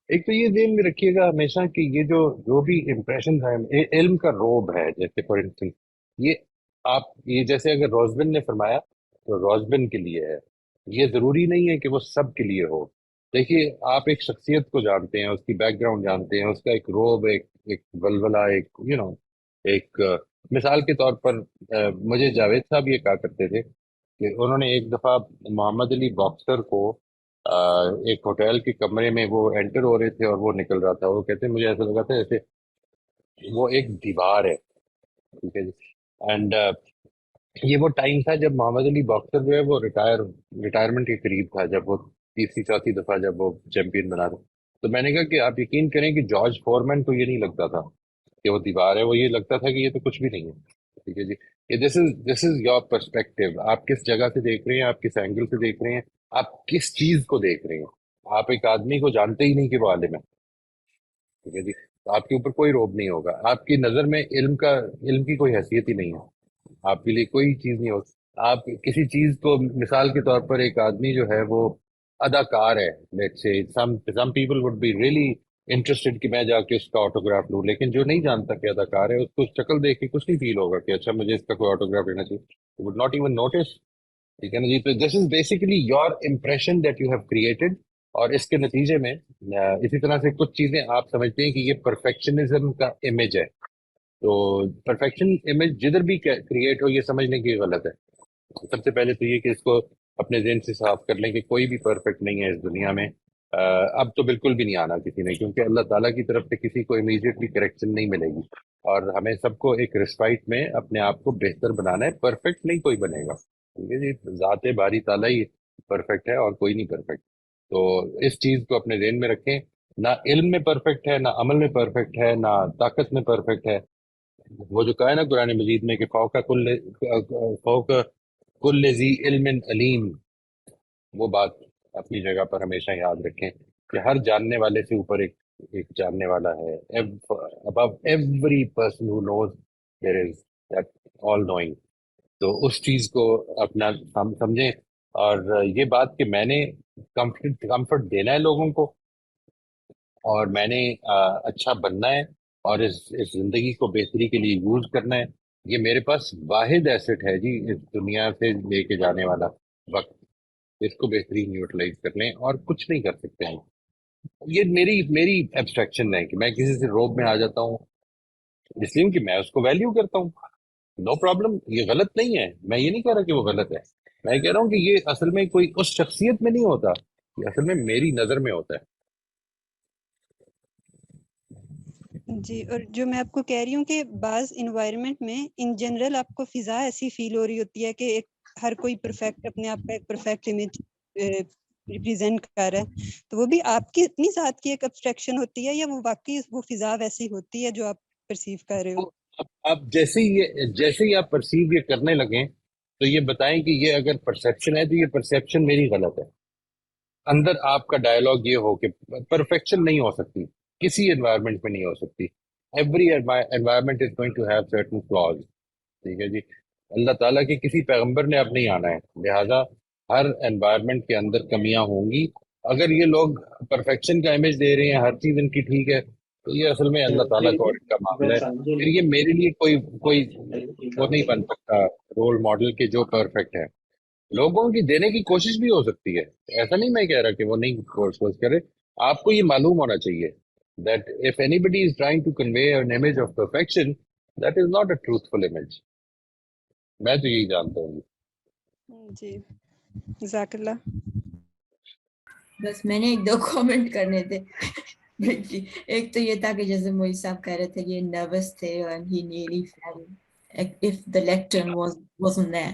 ایک تو یہ ذہن میں رکھیے گا ہمیشہ کہ یہ جو بھی امپریشن ہے، علم کا روب ہے. جیسے فار انسٹنس یہ جیسے اگر روزبن نے فرمایا تو روزبن کے لیے ہے، یہ ضروری نہیں ہے کہ وہ سب کے لیے ہو. دیکھیے آپ ایک شخصیت کو جانتے ہیں، اس کی بیک گراؤنڈ جانتے ہیں، اس کا ایک روب، ایک ولولہ، ایک ایک مثال کے طور پر مجھے جاوید صاحب یہ کہا کرتے تھے کہ انہوں نے ایک دفعہ محمد علی باکسر کو ایک ہوٹل کے کمرے میں وہ انٹر ہو رہے تھے اور وہ نکل رہا تھا. وہ کہتے ہیں مجھے ایسا لگا تھا جیسے وہ ایک دیوار ہے. ٹھیک ہے جی. اینڈ یہ وہ ٹائم تھا جب محمد علی باکسر جو ہے وہ ریٹائرمنٹ کے قریب تھا، جب وہ تیسری چوتھی دفعہ جب وہ چیمپئن بنا تھا. تو میں نے کہا کہ آپ یقین کریں کہ جارج فورمین کو یہ نہیں لگتا تھا کہ وہ دیوار ہے، وہ یہ لگتا تھا کہ یہ تو کچھ بھی نہیں ہے. ٹھیک ہے جی. دس از یور پرسپیکٹو. آپ کس جگہ سے دیکھ رہے ہیں، آپ کس اینگل سے دیکھ رہے ہیں، آپ کس چیز کو دیکھ رہے ہیں. آپ ایک آدمی کو جانتے ہی نہیں کہ وہ عالم ہے. ٹھیک ہے جی. تو آپ کے اوپر کوئی روب نہیں ہوگا. آپ کی نظر میں علم کی کوئی حیثیت ہی نہیں ہے، آپ کے لیے کوئی چیز نہیں ہوگی. آپ کسی چیز کو مثال کے طور پر ایک آدمی جو ہے وہ اداکار ہے، let's say some people would be really interested کہ میں جا کے اس کا آٹوگراف لوں، لیکن جو نہیں جانتا کہ اداکار ہے اس کو شکل دیکھ کے کچھ نہیں فیل ہوگا کہ اچھا مجھے اس کا کوئی آٹوگراف لینا چاہیے. Would not even notice. ٹھیک ہے نا جی. تو this is basically your impression that you have created. اور اس کے نتیجے میں اسی طرح سے کچھ چیزیں آپ سمجھتے ہیں کہ یہ پرفیکشنزم کا امیج ہے. تو پرفیکشن امیج جدھر بھی کریٹ ہو یہ سمجھنے کی غلط ہے. سب سے پہلے تو یہ کہ اس کو اپنے ذہن سے صاف کر لیں کہ کوئی بھی پرفیکٹ نہیں ہے اس دنیا میں. اب تو بالکل بھی نہیں آنا کسی نے، کیونکہ اللہ تعالیٰ کی طرف سے کسی کو امیڈیٹلی کریکشن نہیں ملے گی. اور ہمیں سب کو ایک ریسپائٹ میں اپنے آپ کو بہتر بنانا ہے. پرفیکٹ نہیں کوئی بنے گا. ٹھیک ہے جی. ذات باری تعالیٰ ہی پرفیکٹ ہے اور کوئی نہیں پرفیکٹ. تو اس چیز کو اپنے ذہن میں رکھیں. نہ علم میں پرفیکٹ ہے، نہ عمل میں پرفیکٹ ہے، نہ طاقت میں پرفیکٹ ہے. وہ جو کہا ہے نا قرآن مجید میں کہ فوق کل ذی علم علیم، وہ بات اپنی جگہ پر ہمیشہ یاد رکھیں کہ ہر جاننے والے سے اوپر ایک جاننے والا ہے. above every person who knows there is that all knowing. تو اس چیز کو اپنا سمجھیں. اور یہ بات کہ میں نے کمفرٹ دینا ہے لوگوں کو اور میں نے اچھا بننا ہے اور اس زندگی کو بہتری کے لیے یوز کرنا ہے، یہ میرے پاس واحد ایسٹ ہے جی اس دنیا سے لے کے جانے والا وقت. اس کو بہترین یوٹیلائز کر لیں اور کچھ نہیں کر سکتے ہیں. یہ میری ایبسٹریکشن ہے کہ میں کسی سے روب میں آ جاتا ہوں اس لیے کہ میں اس کو ویلیو کرتا ہوں. نو پرابلم، یہ غلط نہیں ہے. میں یہ نہیں کہہ رہا کہ وہ غلط ہے. میں کہہ رہا ہوں کہ یہ اصل میں کوئی اس شخصیت میں نہیں ہوتا، یہ اصل میں میری نظر میں ہوتا ہے. جی. اور جو میں آپ کو کہہ رہی ہوں کہ بعض انوائرمنٹ میں ان جنرل آپ کو فضا ایسی فیل ہو رہی ہوتی ہے کہ ہر کوئی پرفیکٹ اپنے آپ کا ایک پرفیکٹ امیج ریپریزینٹ کر رہا ہے، تو وہ بھی آپ کی اپنی ذات کی ایک ابسٹریکشن ہوتی ہے یا وہ واقعی وہ فضا ویسی ہوتی ہے جو آپ پرسیو کر رہے ہو؟ اب جیسے ہی آپ پرسیو یہ کرنے لگیں تو یہ بتائیں کہ یہ اگر پرسیپشن ہے تو یہ پرسیپشن میری غلط ہے. اندر آپ کا ڈائلاگ یہ ہو کہ پرفیکشن نہیں ہو سکتی، کسی انوائرمنٹ میں نہیں ہو سکتی. Every environment is going to have certain flaws. ٹھیک ہے جی. اللہ تعالیٰ کے کسی پیغمبر نے اب نہیں آنا ہے، لہٰذا ہر انوائرمنٹ کے اندر کمیاں ہوں گی. اگر یہ لوگ پرفیکشن کا امیج دے رہے ہیں، ہر چیز ان کی ٹھیک ہے، تو یہ اصل میں اللہ تعالیٰ کا اور ان کا معاملہ ہے. پھر یہ میرے لیے کوئی وہ نہیں بن سکتا رول ماڈل کہ جو پرفیکٹ ہے. لوگوں کی دینے کی کوشش بھی ہو سکتی ہے، ایسا نہیں میں کہہ رہا کہ وہ نہیں کوشش کرے. آپ کو یہ معلوم ہونا چاہیے that if anybody is trying to convey an image of perfection, that is not a truthful image. میں تو یہی جانتا ہوں. جی جزاک اللہ. بس میں نے ایک دو کامنٹ کرنے تھے. ایک تو یہ تھا کہ جیسے موئز صاحب کہہ رہے تھے یہ نروس تھے and he nearly fell if the lectern wasn't there.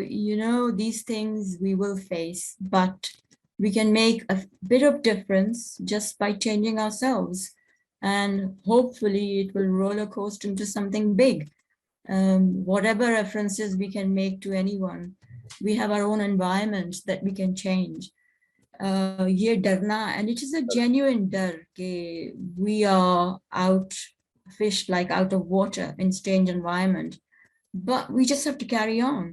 you know these things we will face, but we can make a bit of difference just by changing ourselves, and hopefully it will roller coaster into something big. Whatever references we can make to anyone, we have our own environment that we can change. Ye darna, and it is a genuine dar ke we are out fished like out of water in strange environment, but we just have to carry on.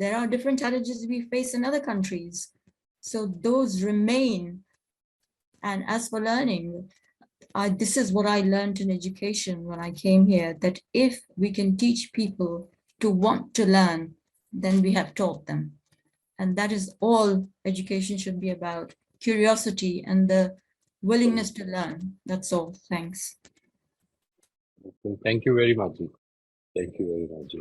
There are different challenges we face in other countries, so those remain. And as for learning, this is what I learned in education when I came here, that if we can teach people to want to learn, then we have taught them. And that is all education should be about, curiosity and the willingness to learn. That's all. Thanks. Thank you very much. Thank you very much.